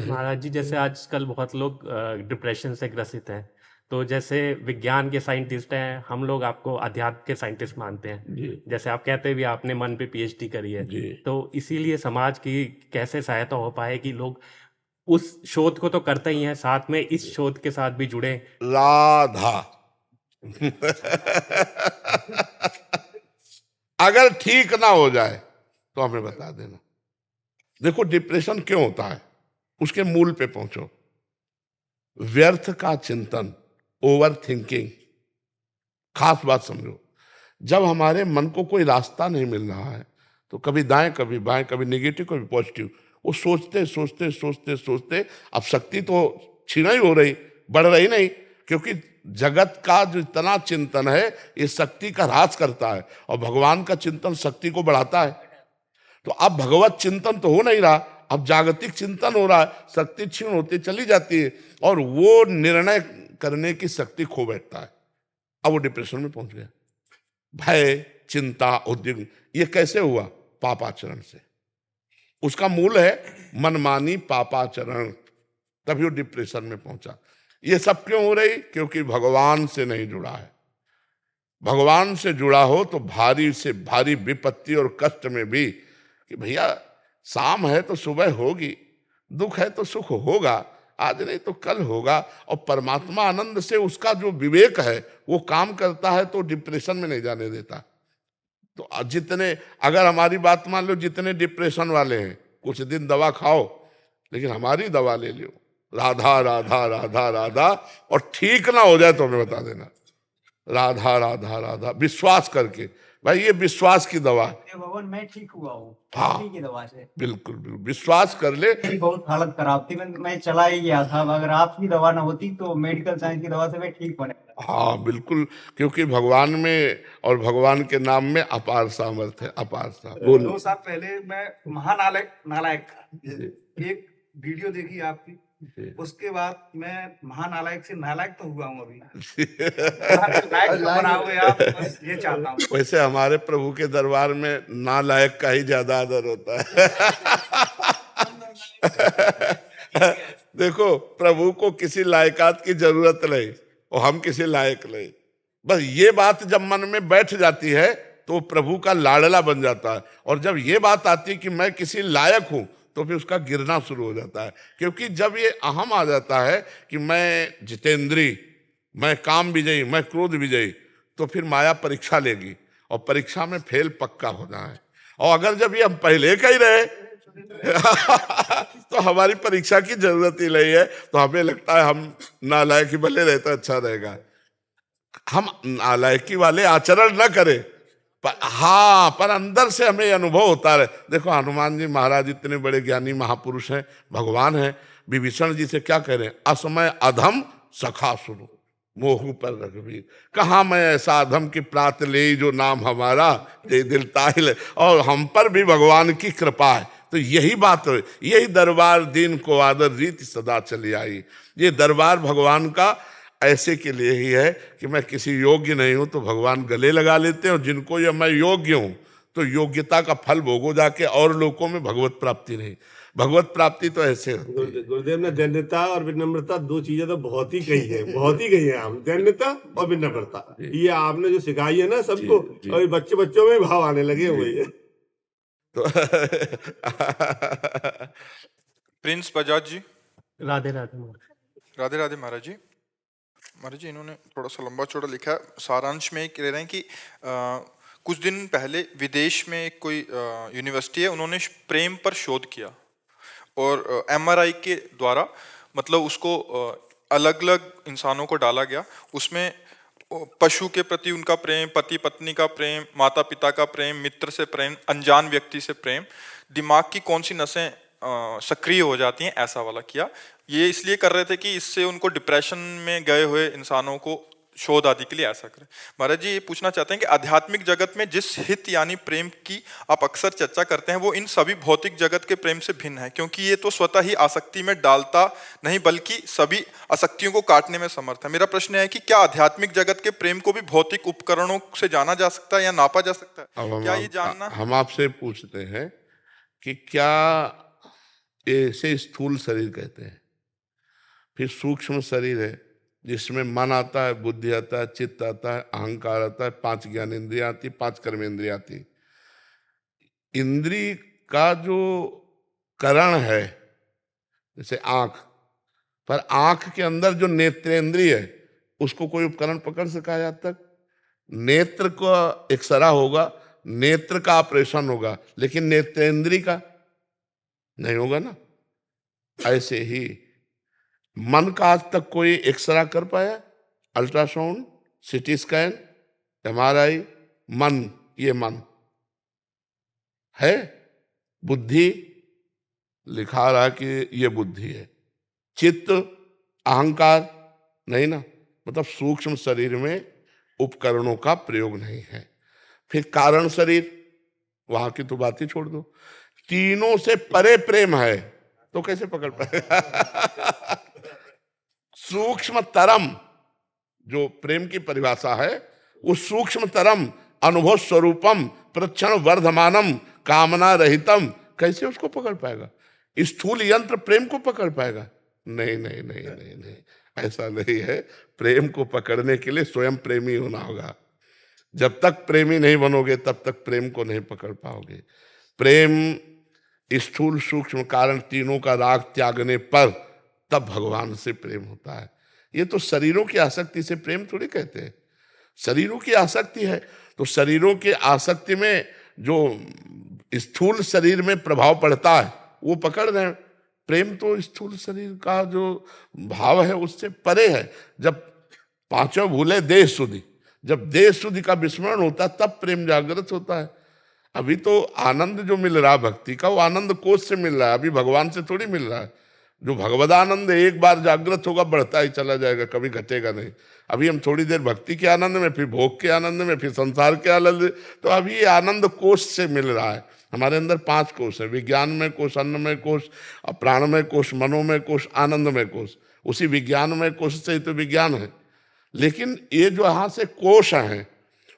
महाराज जी, जैसे आजकल बहुत लोग डिप्रेशन से ग्रसित हैं, तो जैसे विज्ञान के साइंटिस्ट हैं, हम लोग आपको अध्यात्म के साइंटिस्ट मानते हैं। जी जैसे आप कहते भी आपने मन पे पीएचडी करी है, जी। तो इसीलिए समाज की कैसे सहायता हो पाए कि लोग उस शोध को तो करते ही हैं, साथ में इस शोध के साथ भी जुड़े। राधा अगर ठीक ना हो जाए तो हमें बता देना। देखो डिप्रेशन क्यों होता है, उसके मूल पे पहुंचो। व्यर्थ का चिंतन, ओवर थिंकिंग। खास बात समझो, जब हमारे मन को कोई रास्ता नहीं मिल रहा है तो कभी दाएं कभी बाएं, कभी नेगेटिव कभी पॉजिटिव, वो सोचते सोचते सोचते सोचते अब शक्ति तो छीन ही हो रही, बढ़ रही नहीं। क्योंकि जगत का जो इतना चिंतन है ये शक्ति का ह्रास करता है, और भगवान का चिंतन शक्ति को बढ़ाता है। तो अब भगवत चिंतन तो हो नहीं रहा, अब जागतिक चिंतन हो रहा है, शक्ति क्षीण होती चली जाती है और वो निर्णय करने की शक्ति खो बैठता है। अब वो डिप्रेशन में पहुंच गया। भय, चिंता, उद्विग्न, ये कैसे हुआ? पापाचरण से। उसका मूल है मनमानी पापाचरण, तभी वो डिप्रेशन में पहुंचा। ये सब क्यों हो रही? क्योंकि भगवान से नहीं जुड़ा है। भगवान से जुड़ा हो तो भारी से भारी विपत्ति और कष्ट में भी कि भैया शाम है तो सुबह होगी, दुख है तो सुख होगा, आज नहीं तो कल होगा। और परमात्मा आनंद से उसका जो विवेक है वो काम करता है तो डिप्रेशन में नहीं जाने देता। तो जितने, अगर हमारी बात मान लो, जितने डिप्रेशन वाले हैं कुछ दिन दवा खाओ, लेकिन हमारी दवा ले लो, राधा राधा राधा राधा, और ठीक ना हो जाए तो हमें बता देना। राधा राधा राधा, विश्वास करके। भाई ये विश्वास की दवा है। भगवान मैं ठीक हुआ हूँ हाँ की दवा से। बिल्कुल बिल्कुल, विश्वास कर ले। मेरी बहुत हालत खराब थी, मैं चला ही गया था। अगर आपकी दवा ना होती तो मेडिकल साइंस की दवा से मैं ठीक होने वाला। हाँ बिल्कुल, क्योंकि भगवान में और भगवान के नाम में अपार सामर्थ्य है, अपार सामर्थ्य। 2 साल पहले मैं महानालायक था, एक वीडियो देखी आपकी, उसके बाद मैं महानालायक से नालायक तो हुआ हूँ अभी। लायक बनाओगे आप, बस ये चाहता हूँ। वैसे हमारे प्रभु के दरबार में नालायक का ही ज्यादा आदर होता है। देखो प्रभु को किसी लायकात की जरूरत नहीं और हम किसी लायक नहीं। बस ये बात जब मन में बैठ जाती है तो प्रभु का लाडला बन जाता है। और जब ये बात आती है कि मैं किसी लायक हूं तो फिर उसका गिरना शुरू हो जाता है। क्योंकि जब ये अहम आ जाता है कि मैं जितेंद्री, मैं काम विजयी, मैं क्रोध विजयी, तो फिर माया परीक्षा लेगी और परीक्षा में फेल पक्का होना है। और अगर जब ये हम पहले का ही रहे तो हमारी परीक्षा की जरूरत ही नहीं है। तो हमें लगता है हम नालायकी भले रहता अच्छा रहेगा, हम नालायकी वाले आचरण न करें, पर अंदर से हमें अनुभव होता रहे। देखो हनुमान जी महाराज इतने बड़े ज्ञानी महापुरुष हैं, भगवान हैं, विभीषण जी से क्या कह रहे हैं? असमय अधम सखा सुनो मोह पर रघुवीर, कहाँ मैं ऐसा अधम की प्रात ले जो नाम हमारा ये दिल ताहिल। और हम पर भी भगवान की कृपा है। तो यही बात है, यही दरबार दीन को आदर रीति सदा चली आई। ये दरबार भगवान का ऐसे के लिए ही है कि मैं किसी योग्य नहीं हूं तो भगवान गले लगा लेते हैं, और जिनको ये मैं योग्य हूं तो योग्यता का फल भोगो जाके, और लोगों में भगवत प्राप्ति नहीं। भगवत प्राप्ति तो ऐसे गुरुदेव ने दैन्यता और विनम्रता 2 चीजें तो बहुत ही कही है, बहुत ही कही है। हम दैन्यता और विनम्रता, ये आपने जो सिखाई है ना सबको, और बच्चों में भाव आने लगे हुए हैं। तो प्रिंस बजाज जी। राधे राधे महाराज। राधे राधे महाराज जी। महाराज जी इन्होंने थोड़ा सा लंबा चौड़ा लिखा है, सारांश में कह रहे हैं कि कुछ दिन पहले विदेश में एक कोई यूनिवर्सिटी है, उन्होंने प्रेम पर शोध किया और एमआरआई के द्वारा मतलब उसको अलग अलग इंसानों को डाला गया। उसमें पशु के प्रति उनका प्रेम, पति पत्नी का प्रेम, माता पिता का प्रेम, मित्र से प्रेम, अनजान व्यक्ति से प्रेम, दिमाग की कौन सी नसें सक्रिय हो जाती हैं, ऐसा वाला किया। ये इसलिए कर रहे थे कि इससे उनको डिप्रेशन में गए हुए इंसानों को शोध आदि के लिए ऐसा करें। महाराज जी ये पूछना चाहते हैं कि आध्यात्मिक जगत में जिस हित यानी प्रेम की आप अक्सर चर्चा करते हैं वो इन सभी भौतिक जगत के प्रेम से भिन्न है, क्योंकि ये तो स्वतः ही आसक्ति में डालता नहीं बल्कि सभी आसक्तियों को काटने में समर्थ है। मेरा प्रश्न है कि क्या आध्यात्मिक जगत के प्रेम को भी भौतिक उपकरणों से जाना जा सकता है या नापा जा सकता है? क्या ये जानना, हम आपसे पूछते हैं कि क्या ऐसे स्थूल शरीर कहते हैं। फिर सूक्ष्म शरीर है जिसमें मन आता है, बुद्धि आता है, चित्त आता है, अहंकार आता है, 5 ज्ञानेंद्रियां आती, 5 कर्मेंद्रियां आती। इंद्री का जो करण है, जैसे आंख, पर आंख के अंदर जो नेत्रेंद्रिय है उसको कोई उपकरण पकड़ सका है आज तक? नेत्र का एक्सरा होगा, नेत्र का ऑपरेशन होगा, लेकिन नेत्रेंद्रिय का नहीं होगा ना। ऐसे ही मन का आज तक कोई एक्सरा कर पाया? Ultrasound, CT scan, MRI? मन, ये मन है। बुद्धि लिखा रहा कि ये बुद्धि है। चित्त, अहंकार नहीं ना, मतलब सूक्ष्म शरीर में उपकरणों का प्रयोग नहीं है। फिर कारण शरीर, वहां की तो बात ही छोड़ दो। तीनों से परे प्रेम है तो कैसे पकड़ पाएगा? सूक्ष्म तरम, जो प्रेम की परिभाषा है, वो सूक्ष्म तरम अनुभव स्वरूपम प्रक्षण वर्धमानम कामना रहितम, कैसे उसको पकड़ पाएगा? स्थूल यंत्र प्रेम को पकड़ पाएगा? नहीं नहीं नहीं नहीं नहीं, ऐसा नहीं है। प्रेम को पकड़ने के लिए स्वयं प्रेमी होना होगा। जब तक प्रेमी नहीं बनोगे तब तक प्रेम को नहीं पकड़ पाओगे। प्रेम स्थूल सूक्ष्म कारण तीनों का राग त्यागने पर तब भगवान से प्रेम होता है। ये तो शरीरों की आसक्ति से प्रेम थोड़ी कहते हैं। शरीरों की आसक्ति है तो शरीरों की आसक्ति में जो स्थूल शरीर में प्रभाव पड़ता है वो पकड़ रहे हैं। प्रेम तो स्थूल शरीर का जो भाव है उससे परे है। जब पांचों भूले देह शुद्धि, जब देह शुद्धि का विस्मरण होता है तब प्रेम जागृत होता है। अभी तो आनंद जो मिल रहा है भक्ति का, वो आनंद कोष से मिल रहा है, अभी भगवान से थोड़ी मिल रहा है। जो भगवदानंद एक बार जागृत होगा बढ़ता ही चला जाएगा, कभी घटेगा नहीं। अभी हम थोड़ी देर भक्ति के आनंद में, फिर भोग के आनंद में, फिर संसार के आनंद, तो अभी ये आनंद कोष से मिल रहा है। हमारे अंदर 5 कोष है, विज्ञानमय कोष, अन्नमय कोष, प्राणमय कोष, मनोमय कोष, आनंदमय कोष। उसी विज्ञानमय कोष से ही तो विज्ञान है। लेकिन ये जो यहाँ से कोष हैं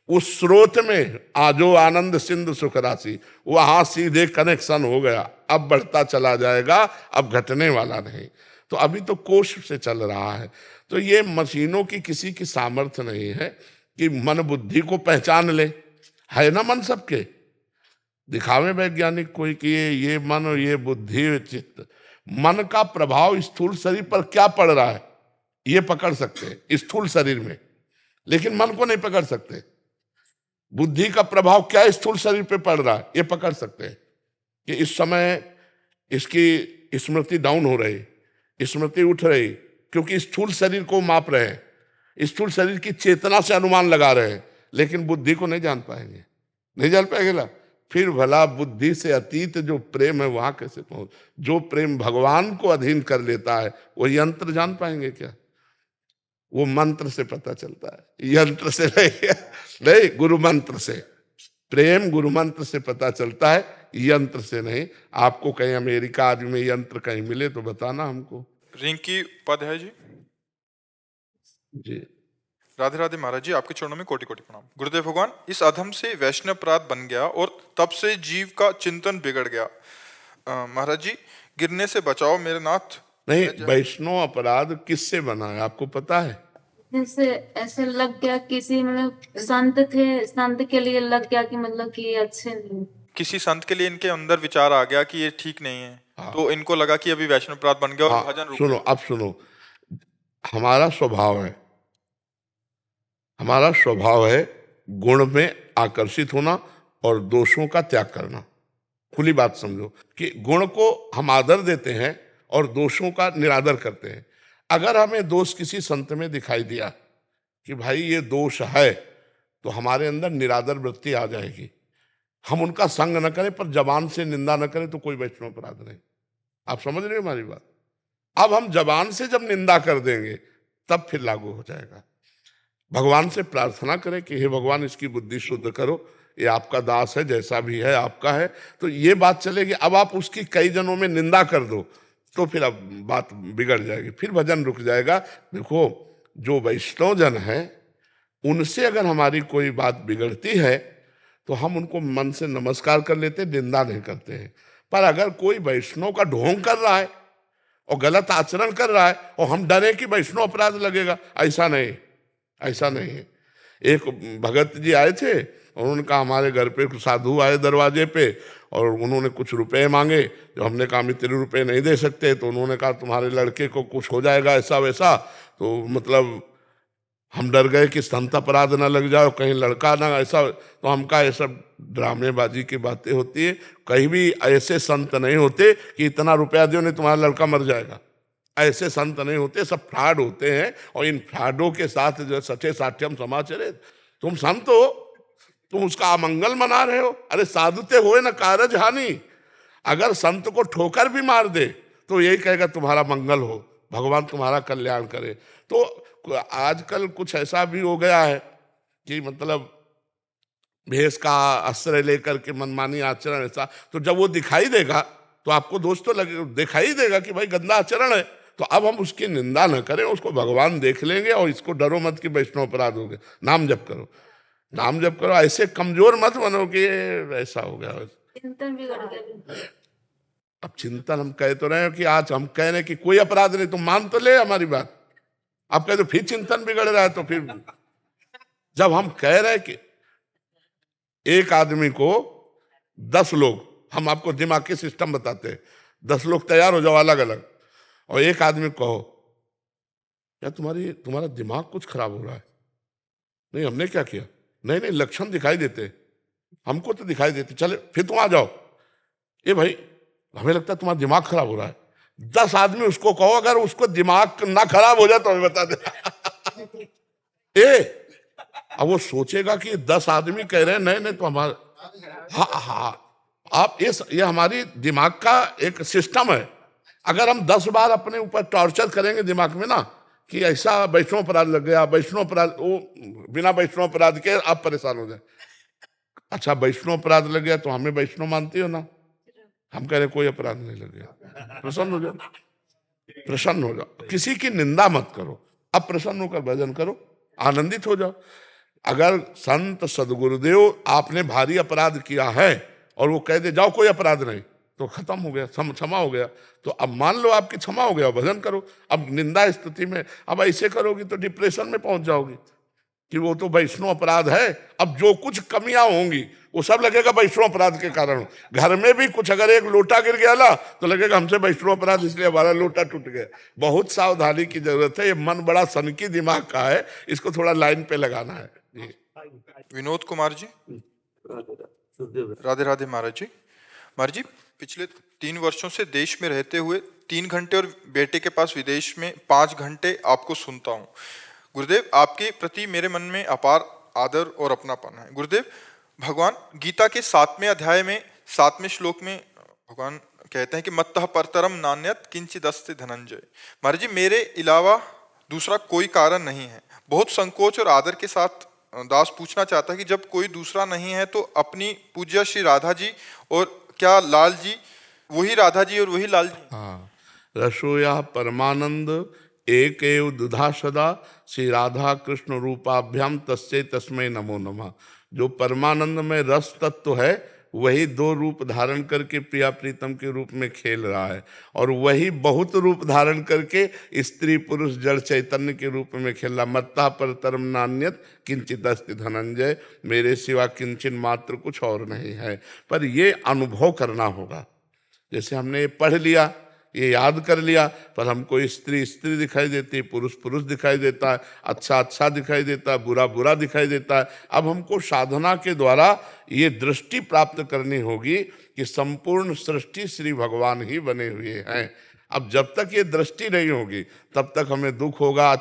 उस स्रोत में आजो आनंद सिंधु सुख राशि, वहां सीधे कनेक्शन हो गया। अब बढ़ता चला जाएगा, अब घटने वाला नहीं। तो अभी तो कोष से चल रहा है। तो ये मशीनों की किसी की सामर्थ्य नहीं है कि मन बुद्धि को पहचान ले। है ना मन सबके, दिखावे वैज्ञानिक कोई कि ये मन और ये बुद्धि चित्त, मन का प्रभाव स्थूल शरीर पर क्या पड़ रहा है ये पकड़ सकते हैं स्थूल शरीर में, लेकिन मन को नहीं पकड़ सकते। बुद्धि का प्रभाव क्या स्थूल शरीर पे पड़ रहा है ये पकड़ सकते हैं कि इस समय इसकी स्मृति डाउन हो रही, स्मृति उठ रही, क्योंकि स्थूल शरीर को माप रहे हैं, स्थूल शरीर की चेतना से अनुमान लगा रहे हैं, लेकिन बुद्धि को नहीं जान पाएंगे, नहीं जान पाएंगे ना। फिर भला बुद्धि से अतीत जो प्रेम है वहां कैसे पहुंच? जो प्रेम भगवान को अधीन कर लेता है वो यंत्र जान पाएंगे क्या? वो मंत्र से पता चलता है, यंत्र से नहीं, गुरु मंत्र से। प्रेम गुरु मंत्र से पता चलता है, यंत्र से नहीं। आपको कहीं अमेरिका आदि में यंत्र कहीं मिले तो बताना हमको। रिंकी उपाध्याय जी। जी राधे राधे महाराज जी, आपके चरणों में कोटि कोटि प्रणाम। गुरुदेव भगवान, इस अधम से वैष्णव अपराध बन गया और तब से जीव का चिंतन बिगड़ गया। महाराज जी, गिरने से बचाओ मेरे नाथ। नहीं, वैष्णव अपराध किससे बना है आपको पता है? जैसे ऐसे लग गया किसी मतलब संत थे, संत के लिए लग गया कि मतलब कि अच्छे नहीं, किसी संत के लिए इनके अंदर विचार आ गया कि ये ठीक नहीं है। हाँ। तो इनको लगा कि अभी वैष्णव अपराध बन गया और हाँ, भजन रुक सुनो, अब सुनो, हमारा स्वभाव है, हमारा स्वभाव है गुण में आकर्षित होना और दोषों का त्याग करना। खुली बात समझो कि गुण को हम आदर देते हैं और दोषों का निरादर करते हैं। अगर हमें दोष किसी संत में दिखाई दिया कि भाई ये दोष है, तो हमारे अंदर निरादर वृत्ति आ जाएगी। हम उनका संग न करें पर जबान से निंदा न करें तो कोई वैष्णव अपराध नहीं। आप समझ रहे हो हमारी बात? अब हम जबान से जब निंदा कर देंगे तब फिर लागू हो जाएगा। भगवान से प्रार्थना करें कि हे भगवान इसकी बुद्धि शुद्ध करो, ये आपका दास है, जैसा भी है आपका है, तो ये बात चलेगी। अब आप उसकी कई जनों में निंदा कर दो तो फिर अब बात बिगड़ जाएगी, फिर भजन रुक जाएगा। देखो, जो वैष्णव जन है उनसे अगर हमारी कोई बात बिगड़ती है तो हम उनको मन से नमस्कार कर लेते हैं, निंदा नहीं करते हैं। पर अगर कोई वैष्णव का ढोंग कर रहा है और गलत आचरण कर रहा है और हम डरे कि वैष्णव अपराध लगेगा, ऐसा नहीं, ऐसा नहीं है। एक भगत जी आए थे, उन्होंने कहा हमारे घर पे कुछ साधु आए दरवाजे पे और उन्होंने कुछ रुपए मांगे। जो हमने कहा हम इतने रुपए नहीं दे सकते, तो उन्होंने कहा तुम्हारे लड़के को कुछ हो जाएगा ऐसा वैसा। तो मतलब हम डर गए कि संत अपराध ना लग जाए, कहीं लड़का ना ऐसा। तो हम कहा ये सब ड्रामेबाजी की बातें होती है, कहीं भी ऐसे संत नहीं होते कि इतना रुपया दो नहीं तुम्हारा लड़का मर जाएगा। ऐसे संत नहीं होते, सब फ्रॉड होते हैं। और इन फ्रॉडों के साथ जो सचे साठ्यम समाचरे, तुम संत हो, तुम उसका अमंगल मना रहे हो। अरे साधुते होए न कारज हानि। अगर संत को ठोकर भी मार दे तो यही कहेगा तुम्हारा मंगल हो, भगवान तुम्हारा कल्याण करे। तो आजकल कुछ ऐसा भी हो गया है कि मतलब भेष का आश्रय लेकर के मनमानी आचरण ऐसा, तो जब वो दिखाई देगा तो आपको दोष तो लगे, दिखाई देगा कि भाई गंदा आचरण है। तो अब हम उसकी निंदा न करें, उसको भगवान देख लेंगे। और इसको डरो मत कि वैष्णव अपराध हो गया। नाम जप करो, नाम जप करो, ऐसे कमजोर मत बनो कि ऐसा हो गया। चिंतन बिगड़ गया। अब चिंतन हम कह तो रहे हैं कि आज हम कह रहे हैं कि कोई अपराध नहीं, तुम मान तो ले हमारी बात। आप कह दो फिर चिंतन बिगड़ रहा है, तो फिर जब हम कह रहे हैं कि एक आदमी को 10 लोग, हम आपको दिमाग के सिस्टम बताते हैं, 10 लोग तैयार हो जाओ अलग अलग, और एक आदमी कहो यार तुम्हारा दिमाग कुछ खराब हो रहा है। नहीं हमने क्या किया, नहीं नहीं लक्षण दिखाई देते, हमको तो दिखाई देते, चले फिर तुम आ जाओ। ये भाई हमें लगता है तुम्हारा दिमाग खराब हो रहा है। 10 आदमी उसको कहो, अगर उसको दिमाग ना खराब हो जाए तो हमें बता दे। अब वो सोचेगा कि 10 आदमी कह रहे हैं नहीं नहीं तो हमारा, हाँ आप ये हमारी दिमाग का एक सिस्टम है। अगर हम 10 बार अपने ऊपर टॉर्चर करेंगे दिमाग में ना कि ऐसा वैष्णव अपराध लग गया, वैष्णव अपराध, वो बिना वैष्णव अपराध के आप परेशान हो जाए। अच्छा वैष्णव अपराध लग गया तो हमें वैष्णव मानती हो ना, हम कह रहे कोई अपराध नहीं लग गया, प्रसन्न हो जाओ, प्रसन्न हो जाओ, किसी की निंदा मत करो, अब प्रसन्न होकर भजन करो, आनंदित हो जाओ। अगर संत सदगुरुदेव आपने भारी अपराध किया है और वो कह दे जाओ कोई अपराध नहीं, तो खत्म हो गया, क्षमा हो गया। तो अब मान लो आपकी क्षमा हो गया, भजन करो। अब निंदा स्थिति में अब ऐसे करोगी तो डिप्रेशन में पहुंच जाओगी कि वो तो वैष्णव अपराध है। अब जो कुछ कमियां होंगी वो सब लगेगा वैष्णव अपराध के कारण। घर में भी कुछ अगर एक लोटा गिर गया ना तो लगेगा हमसे वैष्णव अपराध, इसलिए हमारा लोटा टूट गया। बहुत सावधानी की जरूरत है। ये मन बड़ा सनकी दिमाग का है, इसको थोड़ा लाइन पे लगाना है। विनोद कुमार जी, राधे राधे महाराज जी। महाराज जी, पिछले 3 वर्षों से देश में रहते हुए 3 घंटे और बेटे के पास विदेश में 5 घंटे आपको सुनता हूँ। गुरुदेव, आपके प्रति मेरे मन में अपार आदर और अपनापन है। गुरुदेव, भगवान गीता के 7वें अध्याय में 7वें श्लोक में भगवान कहते हैं कि मत्तः परतरम नान्यत किंचिदस्ति धनंजय। महाराज जी, मेरे अलावा दूसरा कोई कारण नहीं है। बहुत संकोच और आदर के साथ दास पूछना चाहता है कि जब कोई दूसरा नहीं है तो अपनी पूज्य श्री राधा जी और क्या लाल जी, वही राधा जी और वही लाल जी? हाँ, रसोया परमानंद एक एव दुधा सदा श्री राधा कृष्ण रूपाभ्याम तस्से तस्मै नमो नमः। जो परमानंद में रस तत्व है वही 2 रूप धारण करके प्रिया प्रीतम के रूप में खेल रहा है, और वही बहुत रूप धारण करके स्त्री पुरुष जड़ चैतन्य के रूप में खेल रहा। मत्ता परतरम नान्यत किंचित अस्ति धनंजय, मेरे सिवा किंचिन मात्र कुछ और नहीं है। पर ये अनुभव करना होगा। जैसे हमने पढ़ लिया, ये याद कर लिया, पर हमको स्त्री स्त्री दिखाई देती है, पुरुष पुरुष दिखाई देता है, अच्छा अच्छा दिखाई देता है, बुरा बुरा दिखाई देता है। अब हमको साधना के द्वारा ये दृष्टि प्राप्त करनी होगी कि संपूर्ण सृष्टि श्री भगवान ही बने हुए हैं। अब जब तक ये दृष्टि नहीं होगी तब तक हमें दुख होगा,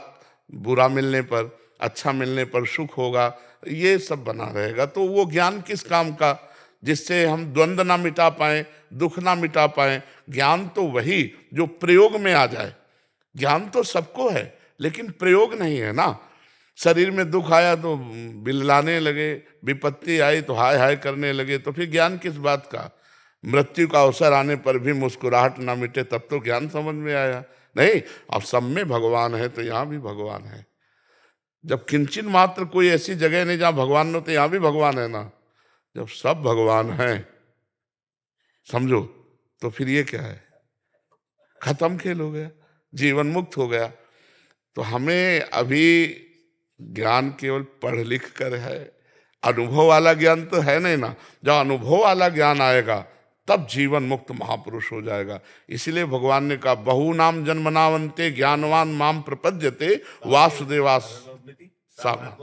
बुरा मिलने पर, अच्छा मिलने पर सुख होगा, ये सब बना रहेगा। तो वो ज्ञान किस काम का जिससे हम द्वंद्व ना मिटा पाएं, दुख ना मिटा पाएं। ज्ञान तो वही जो प्रयोग में आ जाए। ज्ञान तो सबको है लेकिन प्रयोग नहीं है ना। शरीर में दुख आया तो बिललाने लगे, विपत्ति आई तो हाय हाय करने लगे, तो फिर ज्ञान किस बात का। मृत्यु का अवसर आने पर भी मुस्कुराहट ना मिटे तब तो ज्ञान समझ में आया। नहीं, अब सब में भगवान है तो यहाँ भी भगवान है। जब किंचन मात्र कोई ऐसी जगह नहीं जहाँ भगवान हो, तो यहाँ भी भगवान है ना। जब सब भगवान हैं, समझो, तो फिर ये क्या है? खत्म खेल हो गया, जीवन मुक्त हो गया। तो हमें अभी ज्ञान केवल पढ़ लिख कर है, अनुभव वाला ज्ञान तो है नहीं ना। जब अनुभव वाला ज्ञान आएगा तब जीवन मुक्त महापुरुष हो जाएगा। इसीलिए भगवान ने कहा, बहु नाम जन्मनावन्ते ज्ञानवान माम प्रपद्यते वासुदेवास सामा।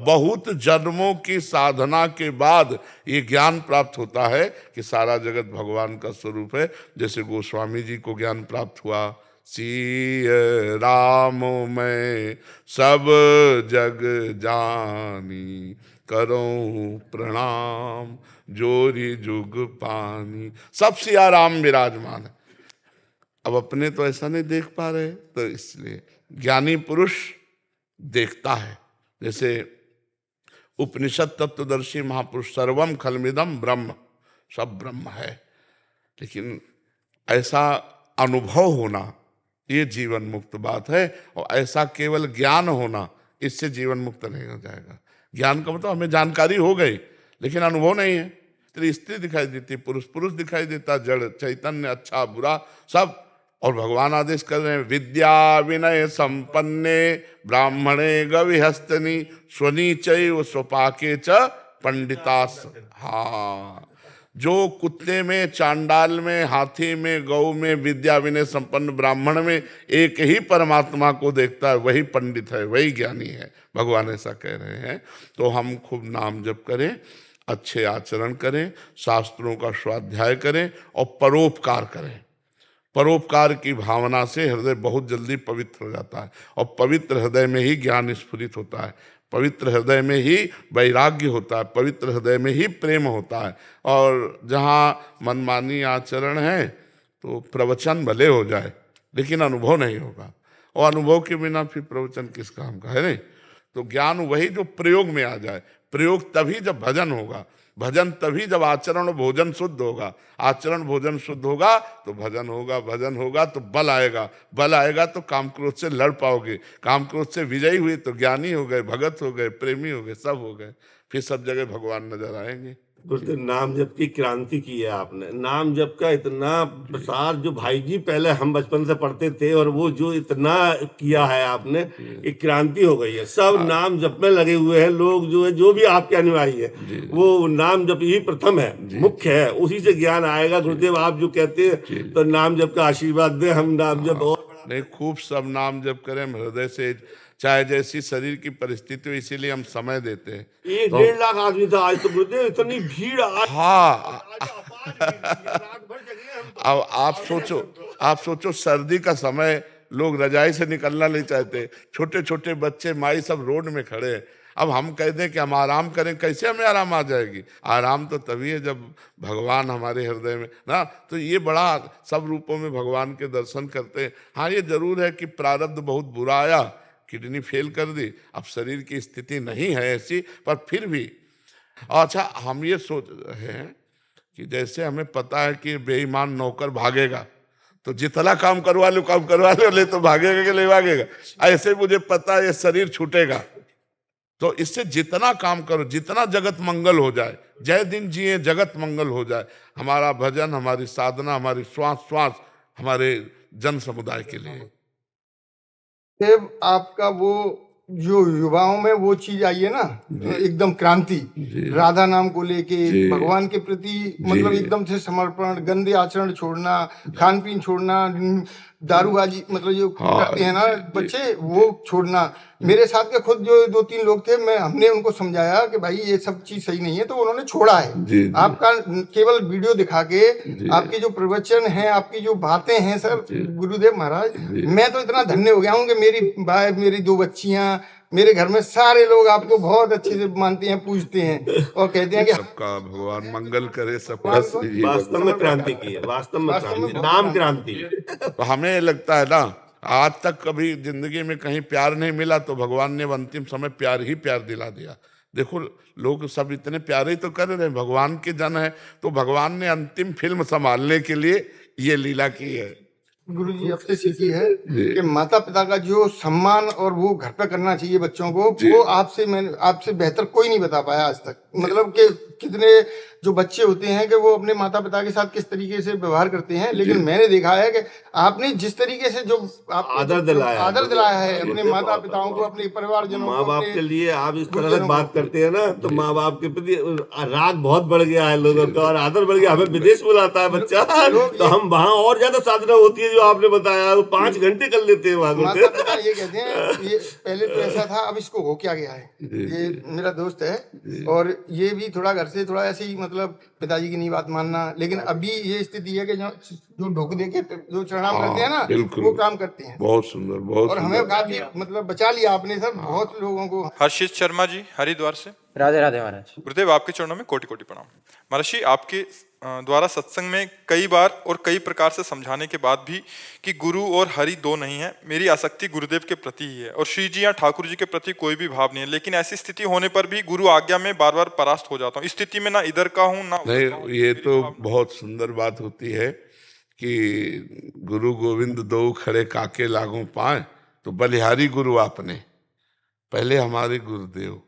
बहुत जन्मों की साधना के बाद ये ज्ञान प्राप्त होता है कि सारा जगत भगवान का स्वरूप है। जैसे गोस्वामी जी को ज्ञान प्राप्त हुआ, सिय राम मैं सब जग जानी, करो प्रणाम जोरी जुग पानी। सब सिया राम विराजमान है। अब अपने तो ऐसा नहीं देख पा रहे, तो इसलिए ज्ञानी पुरुष देखता है। जैसे उपनिषद तत्वदर्शी महापुरुष, सर्वम खलमिदम ब्रह्म, सब ब्रह्म है। लेकिन ऐसा अनुभव होना ये जीवन मुक्त बात है। और ऐसा केवल ज्ञान होना, इससे जीवन मुक्त नहीं हो जाएगा। ज्ञान का मतलब हमें जानकारी हो गई, लेकिन अनुभव नहीं है। स्त्री स्त्री दिखाई देती, पुरुष पुरुष दिखाई देता, जड़ चैतन्य, अच्छा बुरा सब। और भगवान आदेश कर रहे हैं, विद्या विनय संपन्ने ब्राह्मणे गविहस्तनी स्वनीचैव स्वपाके च पंडितास। हाँ, जो कुत्ते में, चांडाल में, हाथी में, गौ में, विद्या विनय संपन्न ब्राह्मण में एक ही परमात्मा को देखता है, वही पंडित है, वही ज्ञानी है। भगवान ऐसा कह रहे हैं। तो हम खूब नाम जप करें, अच्छे आचरण करें, शास्त्रों का स्वाध्याय करें और परोपकार करें। परोपकार की भावना से हृदय बहुत जल्दी पवित्र हो जाता है। और पवित्र हृदय में ही ज्ञान स्फुरित होता है, पवित्र हृदय में ही वैराग्य होता है, पवित्र हृदय में ही प्रेम होता है। और जहाँ मनमानी आचरण है तो प्रवचन भले हो जाए, लेकिन अनुभव नहीं होगा। और अनुभव के बिना फिर प्रवचन किस काम का है? नहीं। तो ज्ञान वही जो प्रयोग में आ जाए। प्रयोग तभी जब भजन होगा, भजन तभी जब आचरण भोजन शुद्ध होगा। आचरण भोजन शुद्ध होगा तो भजन होगा, भजन होगा तो बल आएगा, बल आएगा तो काम क्रोध से लड़ पाओगे, काम क्रोध से विजयी हुए तो ज्ञानी हो गए, भगत हो गए, प्रेमी हो गए, सब हो गए। फिर सब जगह भगवान नजर आएंगे। गुरुदेव, नाम जप की क्रांति की है आपने। नाम जप का इतना प्रसार, जो भाई जी पहले हम बचपन से पढ़ते थे, और वो जो इतना किया है आपने, एक क्रांति हो गई है। सब नाम जप में लगे हुए हैं लोग, जो है, जो भी आपके अनुयायी है, वो नाम जप ही प्रथम है, मुख्य है, उसी से ज्ञान आएगा। गुरुदेव, आप जो कहते हैं, तो नाम जप का आशीर्वाद दे, हम नाम जप और नहीं, खूब सब नाम जप करें हृदय से, चाहे जैसी शरीर की परिस्थिति हो। इसीलिए हम समय देते हैं। 1-1.5 लाख आदमी था आज, तो गुरुदेव इतनी भीड़ आज। हाँ, रात भर जगे हम। अब आप सोचो सर्दी का समय, लोग रजाई से निकलना नहीं चाहते, छोटे छोटे बच्चे माई सब रोड में खड़े हैं। अब हम कह दें कि हम आराम करें, कैसे हमें आराम आ जाएगी? आराम तो तभी है जब भगवान हमारे हृदय में ना। तो ये बड़ा, सब रूपों में भगवान के दर्शन करते हैं। हाँ, ये जरूर है कि प्रारब्ध बहुत बुरा आया, किडनी फेल कर दी, अब शरीर की स्थिति नहीं है ऐसी, पर फिर भी। अच्छा, हम ये सोच रहे हैं कि जैसे हमें पता है कि बेईमान नौकर भागेगा, तो जितना काम करवा लो, ले तो भागेगा कि नहीं भागेगा? ऐसे मुझे पता है ये शरीर छूटेगा। तो इससे जितना काम करो, जितना जगत मंगल हो जाए, जय दिन जिए जगत मंगल हो जाए। हमारा भजन, हमारी साधना, हमारी श्वास श्वास हमारे जन समुदाय के लिए। देव, आपका वो जो युवाओं में वो चीज आई है ना, एकदम क्रांति, राधा नाम को लेके, भगवान के प्रति मतलब एकदम से समर्पण, गंदे आचरण छोड़ना, खान पीन छोड़ना, दारूबाजी मतलब जो करते हैं ना बच्चे, वो छोड़ना। मेरे साथ के खुद जो 2-3 लोग थे, हमने उनको समझाया कि भाई ये सब चीज सही नहीं है, तो उन्होंने छोड़ा है। आपका केवल वीडियो दिखा के, आपके जो प्रवचन हैं, आपकी जो बातें हैं सर, गुरुदेव महाराज, मैं तो इतना धन्य हो गया हूँ कि मेरी भाई, मेरी 2 बच्चियां, मेरे घर में सारे लोग आपको बहुत अच्छे से मानते हैं, पूजते हैं और कहते हैं कि सबका भगवान मंगल करे, सबका। वास्तव में क्रांति की है, वास्तव में क्रांति, नाम क्रांति। तो हमें लगता है ना, आज तक कभी जिंदगी में कहीं प्यार नहीं मिला, तो भगवान ने अंतिम समय प्यार ही प्यार दिला दिया। देखो, लोग सब इतने प्यारे तो कर रहे हैं, भगवान के जन है, तो भगवान ने अंतिम फिल्म संभालने के लिए ये लीला की है। गुरु जी आपसे सीखी है जी। कि माता पिता का जो सम्मान और वो घर पे करना चाहिए बच्चों को, जी। वो आपसे बेहतर कोई नहीं बता पाया आज तक। मतलब कि कितने जो बच्चे होते हैं कि वो अपने माता पिता के साथ किस तरीके से व्यवहार करते हैं, लेकिन जी। मैंने देखा है कि आपने जिस तरीके से जो आपको आदर जो दिलाया है। आदर दिलाया है जी। अपने माता पिताओं को, अपने परिवारजनों माँ को, बाप अपने के लिए आप इस तरह से गुरुजनों बात को। करते हैं ना, तो माँ बाप के प्रति राग बहुत बढ़ गया है लोगों का, और आदर बढ़ गया। हमें विदेश बुलाता है बच्चा, लोग तो हम वहाँ और ज्यादा साधना होती है जो आपने बताया, वो 5 घंटे कर लेते हैं वहाँ माता घुलते। पिता ये कहते हैं, ये पहले तो ऐसा था, अब इसको हो क्या गया है। जी, ये मेरा दोस्त है और ये भी थोड़ा घर से थोड़ा ऐसे ही, मतलब पिताजी की नहीं बात मानना, लेकिन अभी ये स्थिति है कि जो ढोक दे के जो प्रणाम करते हैं ना, बिल्कुल। वो काम करते हैं। बहुत सुंदर, बहुत और हमें सुंदर। काफी मतलब बचा लिया आपने सर, बहुत लोगों को। हर्षित शर्मा जी हरिद्वार से। राधे राधे महाराज। गुरुदेव आपके चरणों में कोटि कोटि प्रणाम। महर्षि आपके द्वारा सत्संग में कई बार और कई प्रकार से समझाने के बाद भी कि गुरु और हरि दो नहीं है, मेरी आसक्ति गुरुदेव के प्रति ही है और श्री जी या ठाकुर जी के प्रति कोई भी भाव नहीं है, लेकिन ऐसी स्थिति होने पर भी गुरु आज्ञा में बार बार परास्त हो जाता हूँ। इस स्थिति में ना इधर का हूँ ना उधर का हूँ। नहीं, ये तो बहुत सुंदर बात होती है कि गुरु गोविंद दो खड़े काके लागों पाए, तो बलिहारी गुरु आपने। पहले हमारे गुरुदेव,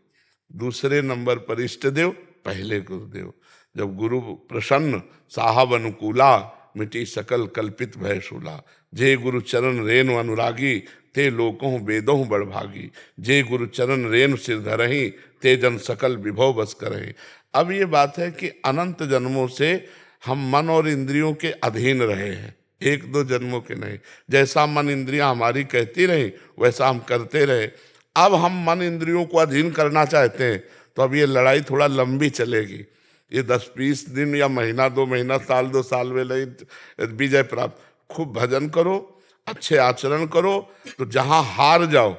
दूसरे नंबर पर इष्ट देव, पहले गुरुदेव। जब गुरु प्रसन्न साहब अनुकूला, मिटी सकल कल्पित भय शूला। जे गुरु चरण रेणु अनुरागी, ते लोकों वेदों बड़भागी। जे गुरु चरण रेणु सिर धरहि, ते जन सकल विभव बस करहि। अब ये बात है कि अनंत जन्मों से हम मन और इंद्रियों के अधीन रहे हैं, 1-2 जन्मों के नहीं। जैसा मन इंद्रियां हमारी कहती रही वैसा हम करते रहे। अब हम मन इंद्रियों को अधीन करना चाहते हैं, तो अब ये लड़ाई थोड़ा लंबी चलेगी। ये 10-20 दिन या महीना 2 महीना, साल 2 साल में नहीं विजय प्राप्त। खूब भजन करो, अच्छे आचरण करो, तो जहां हार जाओ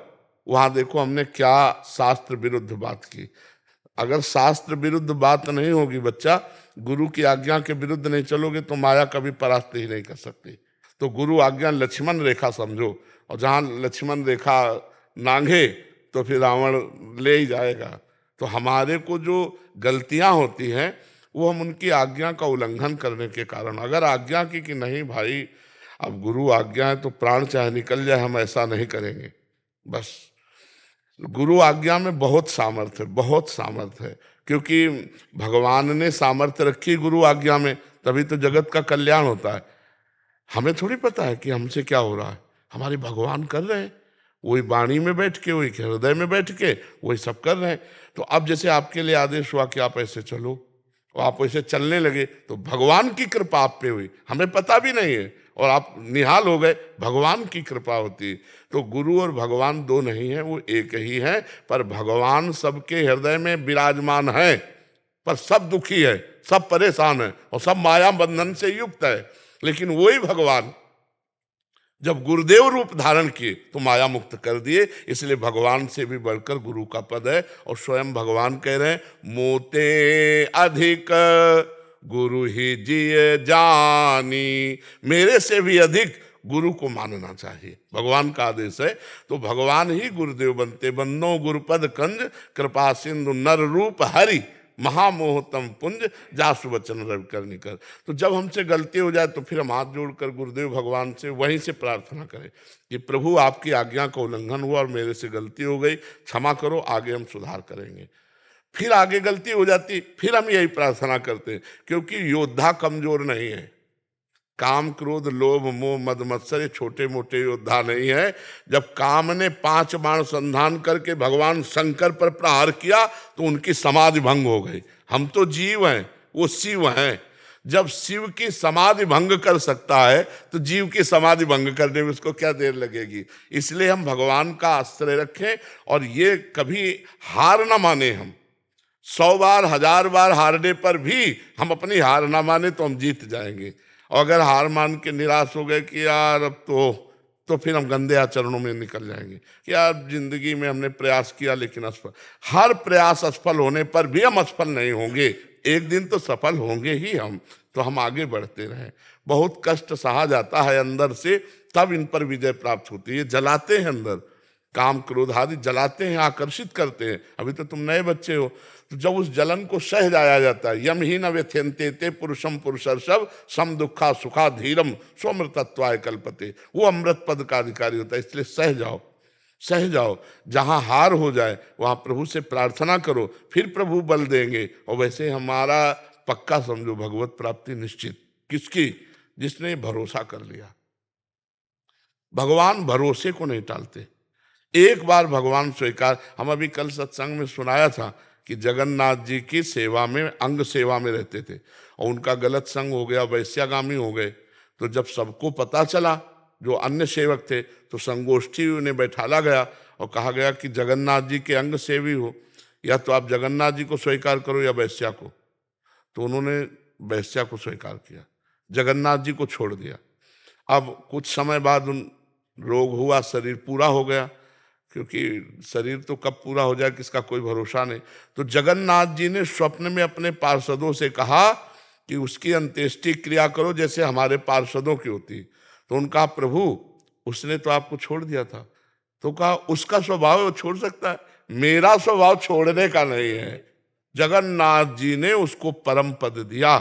वहां देखो हमने क्या शास्त्र विरुद्ध बात की। अगर शास्त्र विरुद्ध बात नहीं होगी बच्चा, गुरु की आज्ञा के विरुद्ध नहीं चलोगे तो माया कभी परास्त ही नहीं कर सकती। तो गुरु आज्ञा लक्ष्मण रेखा समझो, और जहां लक्ष्मण रेखा नांगे तो फिर रावण ले ही जाएगा। तो हमारे को जो गलतियां होती हैं वो हम उनकी आज्ञा का उल्लंघन करने के कारण। अगर आज्ञा की कि नहीं भाई अब गुरु आज्ञा है तो प्राण चाहे निकल जाए, हम ऐसा नहीं करेंगे। बस गुरु आज्ञा में बहुत सामर्थ्य है, बहुत सामर्थ्य है, क्योंकि भगवान ने सामर्थ्य रखी गुरु आज्ञा में, तभी तो जगत का कल्याण होता है। हमें थोड़ी पता है कि हमसे क्या हो रहा है, हमारे भगवान कर रहे हैं, वही वाणी में बैठ के, वही हृदय में बैठ के वही सब कर रहे हैं। तो अब जैसे आपके लिए आदेश हुआ कि आप ऐसे चलो, और आप ऐसे चलने लगे, तो भगवान की कृपा आप पे हुई, हमें पता भी नहीं है, और आप निहाल हो गए, भगवान की कृपा होती है। तो गुरु और भगवान दो नहीं है, वो एक ही है। पर भगवान सबके हृदय में विराजमान है, पर सब दुखी है, सब परेशान है, और सब माया बंधन से युक्त है। लेकिन वही भगवान जब गुरुदेव रूप धारण किए तो माया मुक्त कर दिए। इसलिए भगवान से भी बढ़कर गुरु का पद है। और स्वयं भगवान कह रहे हैं, मोते अधिक गुरु ही जिय जानी, मेरे से भी अधिक गुरु को मानना चाहिए, भगवान का आदेश है। तो भगवान ही गुरुदेव बनते, बंदो गुरुपद कंज, कृपा सिंधु नर रूप हरि, महामोहतम पुंज, जासु वचन रवि कर निकर। तो जब हमसे गलती हो जाए तो फिर हम हाथ जोड़कर गुरुदेव भगवान से वहीं से प्रार्थना करें कि प्रभु आपकी आज्ञा का उल्लंघन हुआ और मेरे से गलती हो गई, क्षमा करो, आगे हम सुधार करेंगे। फिर आगे गलती हो जाती, फिर हम यही प्रार्थना करते हैं, क्योंकि योद्धा कमजोर नहीं है। काम क्रोध लोभ मोह मद मत्सर छोटे मोटे योद्धा नहीं है। जब काम ने 5 बाण संधान करके भगवान शंकर पर प्रहार किया तो उनकी समाधि भंग हो गई। हम तो जीव हैं, वो शिव हैं। जब शिव की समाधि भंग कर सकता है तो जीव की समाधि भंग करने में उसको क्या देर लगेगी। इसलिए हम भगवान का आश्रय रखें और ये कभी हार ना माने। हम 100 बार 1000 बार हारने पर भी हम अपनी हार ना माने तो हम जीत जाएंगे। और अगर हार मान के निराश हो गए कि यार अब तो फिर हम गंदे आचरणों में निकल जाएंगे कि यार जिंदगी में हमने प्रयास किया लेकिन असफल। हर प्रयास असफल होने पर भी हम असफल नहीं होंगे, एक दिन तो सफल होंगे ही हम। तो हम आगे बढ़ते रहें। बहुत कष्ट सहा जाता है अंदर से, तब इन पर विजय प्राप्त होती है। जलाते हैं अंदर, काम क्रोध आदि जलाते हैं, आकर्षित करते हैं। अभी तो तुम नए बच्चे हो, तो जब उस जलन को सह जाया जाता है, यम ही न व्यथ्यन्ते ते पुरुषम पुरुषर्षभ सम दुखा सुखा धीरम स्वमृतत्वाय कल्पते, वो अमृत पद का अधिकारी होता है। इसलिए सह जाओ, सह जाओ। जहां हार हो जाए वहां प्रभु से प्रार्थना करो, फिर प्रभु बल देंगे। और वैसे हमारा पक्का समझो भगवत प्राप्ति निश्चित। किसकी? जिसने भरोसा कर लिया। भगवान भरोसे को नहीं टालते। एक बार भगवान स्वीकार, हम अभी कल सत्संग में सुनाया था कि जगन्नाथ जी की सेवा में, अंग सेवा में रहते थे और उनका गलत संग हो गया, वैश्यागामी हो गए। तो जब सबको पता चला, जो अन्य सेवक थे, तो संगोष्ठी उन्हें बैठाला गया और कहा गया कि जगन्नाथ जी के अंग सेवी हो, या तो आप जगन्नाथ जी को स्वीकार करो या वैश्या को। तो उन्होंने वैश्या को स्वीकार किया, जगन्नाथ जी को छोड़ दिया। अब कुछ समय बाद उन रोग हुआ, शरीर पूरा हो गया, क्योंकि शरीर तो कब पूरा हो जाए किसका कोई भरोसा नहीं। तो जगन्नाथ जी ने स्वप्न में अपने पार्षदों से कहा कि उसकी अंत्येष्टि क्रिया करो जैसे हमारे पार्षदों की होती। तो उनका प्रभु, उसने तो आपको छोड़ दिया था। तो कहा उसका स्वभाव है, वो छोड़ सकता है, मेरा स्वभाव छोड़ने का नहीं है। जगन्नाथ जी ने उसको परम पद दिया।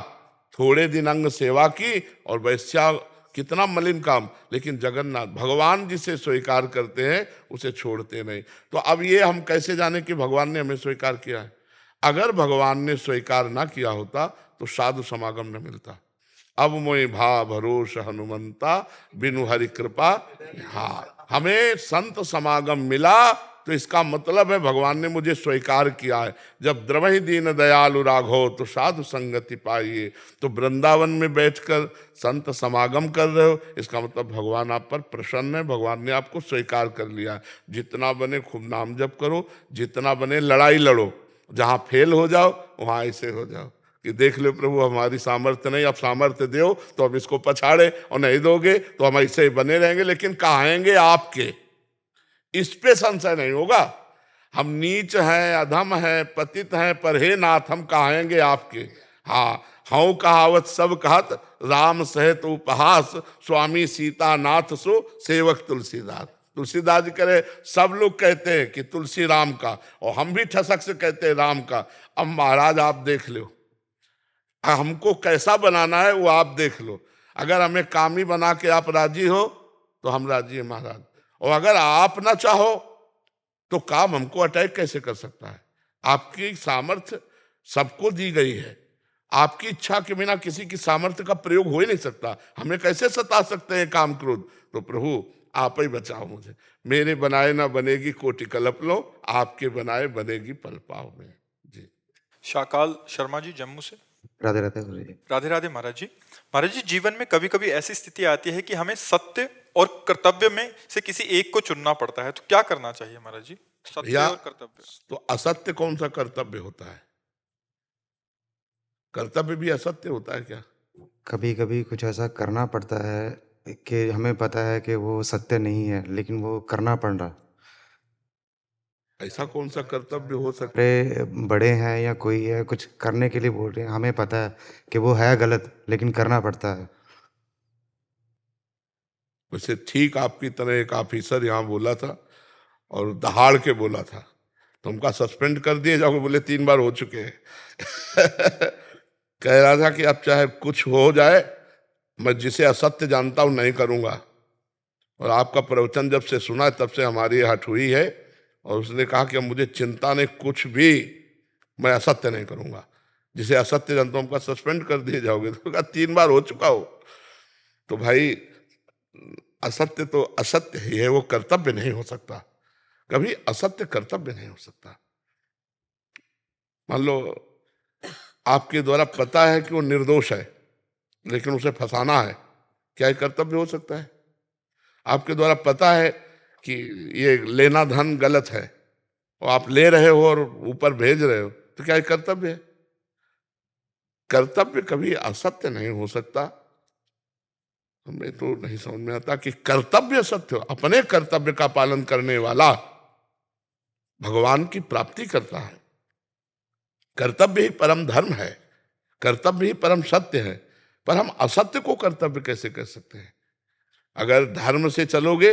थोड़े दिन अंग सेवा की और वैश्या, कितना मलिन काम, लेकिन जगन्नाथ भगवान जिसे स्वीकार करते हैं उसे छोड़ते नहीं। तो अब ये हम कैसे जाने कि भगवान ने हमें स्वीकार किया है? अगर भगवान ने स्वीकार ना किया होता तो साधु समागम न मिलता। अब मोहि भा भरोस हनुमंता बिनु हरि कृपा। हाँ, हमें संत समागम मिला तो इसका मतलब है भगवान ने मुझे स्वीकार किया है। जब द्रवहि दीन दयालु राघव तो साधु संगति पाइए। तो वृंदावन में बैठकर संत समागम कर रहे हो, इसका मतलब भगवान आप पर प्रसन्न है, भगवान ने आपको स्वीकार कर लिया है। जितना बने खूब नाम जप करो, जितना बने लड़ाई लड़ो, जहां फेल हो जाओ वहां ऐसे हो जाओ कि देख लो प्रभु हमारी सामर्थ्य नहीं, अब सामर्थ्य दो तो हम इसको पछाड़े, और नहीं दोगे तो हम ऐसे ही बने रहेंगे, लेकिन कहाएंगे आपके, इस पे संशय नहीं होगा। हम नीच हैं, अधम हैं, पतित हैं, पर हे नाथ हम कहाएंगे आपके। हाँ, हूँ कहावत सब कहत राम सहित उपहास, स्वामी सीता नाथ सो सेवक तुलसीदास। तुलसीदास जी करे, सब लोग कहते हैं कि तुलसी राम का, और हम भी ठसक से कहते हैं राम का। अब महाराज आप देख लो, हमको कैसा बनाना है वो आप देख लो। अगर हमें कामी बना के आप राजी हो तो हम राजी हैं महाराज, और अगर आप ना चाहो तो काम हमको अटैक कैसे कर सकता है? आपकी सामर्थ्य सबको दी गई है, आपकी इच्छा के बिना किसी की सामर्थ्य का प्रयोग हो ही नहीं सकता। हमें कैसे सता सकते हैं काम क्रोध? तो प्रभु आप ही बचाओ मुझे। मेरे बनाए ना बनेगी कोटि कल्प लो, आपके बनाए बनेगी पल पाव में। जी। शाकाल शर्मा जी जम्मू से। राधे राधे गुरु जी। राधे राधे महाराज जी। महाराज जी, जीवन में कभी कभी ऐसी स्थिति आती है कि हमें सत्य और कर्तव्य में से किसी एक को चुनना पड़ता है, तो क्या करना चाहिए महाराज जी? सत्य और कर्तव्य। तो असत्य कौन सा कर्तव्य होता है? कर्तव्य भी असत्य होता है क्या? कभी कभी कुछ ऐसा करना पड़ता है कि हमें पता है कि वो सत्य नहीं है, लेकिन वो करना पड़ रहा। ऐसा कौन सा कर्तव्य हो सकता है? अरे बड़े हैं या कोई है, कुछ करने के लिए बोल रहे हैं, हमें पता है कि वो है गलत, लेकिन करना पड़ता है। वैसे ठीक आपकी तरह एक ऑफिसर यहाँ बोला था और दहाड़ के बोला था, तो हमका सस्पेंड कर दिए जाओगे, बोले 3 बार हो चुके हैं। कह रहा था कि अब चाहे कुछ हो जाए, मैं जिसे असत्य जानता हूं नहीं करूंगा। और आपका प्रवचन जब से सुना तब से हमारी हट हुई है, और उसने कहा कि अब मुझे चिंता नहीं कुछ भी, मैं असत्य नहीं करूंगा। जिसे असत्य जानता हूं हमका सस्पेंड कर दिए जाओगे। तो कहा 3 बार हो चुका हो। तो भाई असत्य तो असत्य ही है, वो कर्तव्य नहीं हो सकता। कभी असत्य कर्तव्य नहीं हो सकता। मान लो आपके द्वारा पता है कि वो निर्दोष है, लेकिन उसे फंसाना है, क्या ये कर्तव्य हो सकता है? आपके द्वारा पता है कि ये लेना धन गलत है और आप ले रहे हो और ऊपर भेज रहे हो, तो क्या ये कर्तव्य है? कर्तव्य कभी असत्य नहीं हो सकता। हमें तो नहीं समझ में आता कि कर्तव्य सत्य हो। अपने कर्तव्य का पालन करने वाला भगवान की प्राप्ति करता है। कर्तव्य ही परम धर्म है, कर्तव्य ही परम सत्य है। पर हम असत्य को कर्तव्य कैसे कर सकते हैं? अगर धर्म से चलोगे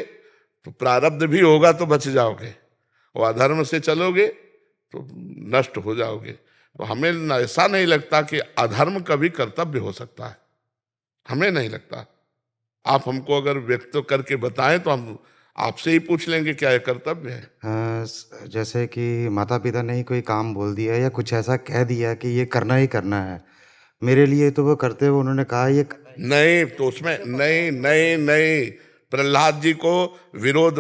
तो प्रारब्ध भी होगा तो बच जाओगे, और अधर्म से चलोगे तो नष्ट हो जाओगे। तो हमें ऐसा नहीं लगता कि अधर्म कभी कर्तव्य हो सकता है, हमें नहीं लगता। आप हमको अगर व्यक्त करके बताएं तो हम आपसे ही पूछ लेंगे क्या ये कर्तव्य है। जैसे कि माता पिता ने ही कोई काम बोल दिया या कुछ ऐसा कह दिया कि ये करना ही करना है, मेरे लिए तो वो करते हुए उन्होंने कहा ये नहीं तो उसमें नहीं नहीं नहीं, प्रहलाद जी को विरोध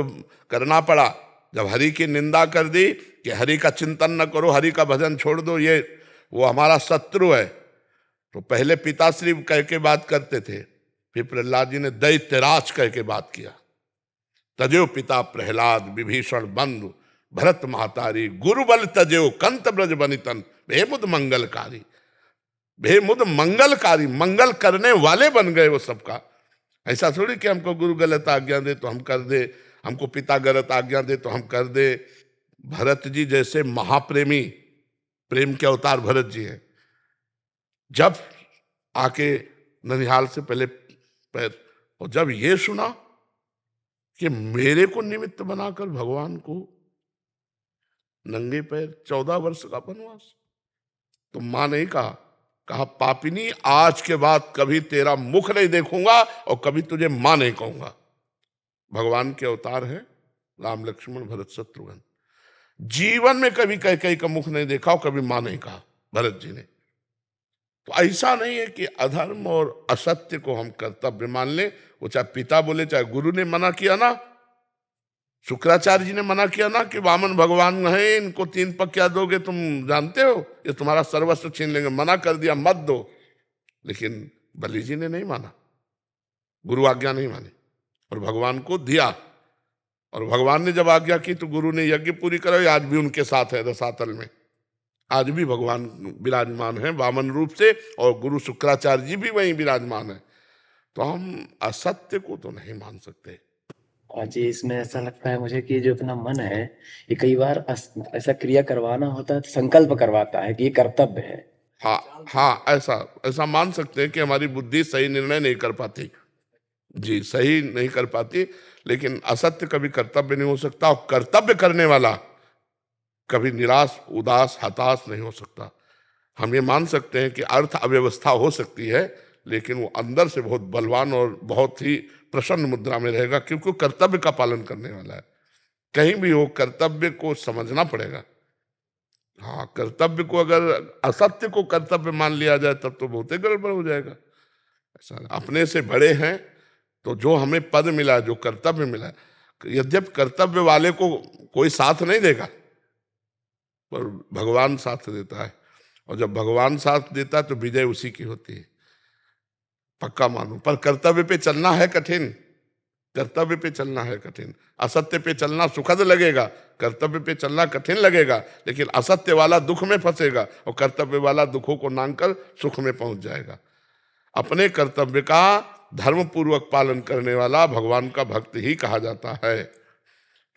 करना पड़ा जब हरि की निंदा कर दी कि हरि का चिंतन न करो, हरि का भजन छोड़ दो, ये वो हमारा शत्रु है। तो पहले पिताश्री कह के बात करते थे, फिर प्रहलाद जी ने दैत्यराज कह के बात किया। तजेव पिता प्रहलाद विभीषण बंधु भरत महतारी, गुरु बल तजेव कंत ब्रज बनितन भेमुद मंगलकारी। भेमुद मंगलकारी, मंगल करने वाले बन गए वो सबका। ऐसा थोड़ी कि हमको गुरु गलत आज्ञा दे तो हम कर दे, हमको पिता गलत आज्ञा दे तो हम कर दे। भरत जी जैसे महाप्रेमी, प्रेम के अवतार भरत जी हैं, जब आके ननिहाल से पहले पैर, और जब ये सुना कि मेरे को निमित्त बनाकर भगवान को नंगे पैर 14 वर्ष का वनवास, तो मां नहीं कहा पापिनी आज के बाद कभी तेरा मुख नहीं देखूंगा और कभी तुझे मां नहीं कहूंगा। भगवान के अवतार है राम लक्ष्मण भरत शत्रुघ्न, जीवन में कभी कई का मुख नहीं देखा और कभी मां नहीं कहा भरत जी ने। तो ऐसा नहीं है कि अधर्म और असत्य को हम कर्तव्य मान लें, वो चाहे पिता बोले चाहे गुरु ने मना किया ना, शुक्राचार्य जी ने मना किया ना कि वामन भगवान है, इनको 3 पग क्या दोगे, तुम जानते हो ये तुम्हारा सर्वस्व छीन लेंगे, मना कर दिया मत दो। लेकिन बलि जी ने नहीं माना, गुरु आज्ञा नहीं मानी और भगवान को दिया, और भगवान ने जब आज्ञा की तो गुरु ने यज्ञ पूरी कराई। आज भी उनके साथ है रसातल में, आज भी भगवान विराजमान है वामन रूप से, और गुरु शुक्राचार्य जी भी वहीं विराजमान है। तो हम असत्य को तो नहीं मान सकते। और जी इसमें ऐसा लगता है मुझे कि जो अपना मन है ये कई बार ऐसा क्रिया करवाना होता है तो संकल्प करवाता है कि ये कर्तव्य है। हाँ हाँ, ऐसा मान सकते हैं कि हमारी बुद्धि सही निर्णय नहीं कर पाती, जी सही नहीं कर पाती, लेकिन असत्य कभी कर्तव्य नहीं हो सकता, और कर्तव्य करने वाला कभी निराश उदास हताश नहीं हो सकता। हम ये मान सकते हैं कि अर्थ अव्यवस्था हो सकती है, लेकिन वो अंदर से बहुत बलवान और बहुत ही प्रसन्न मुद्रा में रहेगा, क्योंकि वो कर्तव्य का पालन करने वाला है। कहीं भी हो कर्तव्य को समझना पड़ेगा। हाँ, कर्तव्य को अगर असत्य को कर्तव्य मान लिया जाए तब तो बहुत ही गड़बड़ हो जाएगा। ऐसा अपने से बड़े हैं तो जो हमें पद मिला, जो कर्तव्य मिला, यद्यप कर्तव्य वाले को कोई साथ नहीं देगा पर भगवान साथ देता है, और जब भगवान साथ देता है तो विजय उसी की होती है, पक्का मानो। पर कर्तव्य पे चलना है कठिन, कर्तव्य पे चलना है कठिन। असत्य पे चलना सुखद लगेगा, कर्तव्य पे चलना कठिन लगेगा, लेकिन असत्य वाला दुख में फंसेगा और कर्तव्य वाला दुखों को नांगकर सुख में पहुंच जाएगा। अपने कर्तव्य का धर्म पूर्वक पालन करने वाला भगवान का भक्त ही कहा जाता है,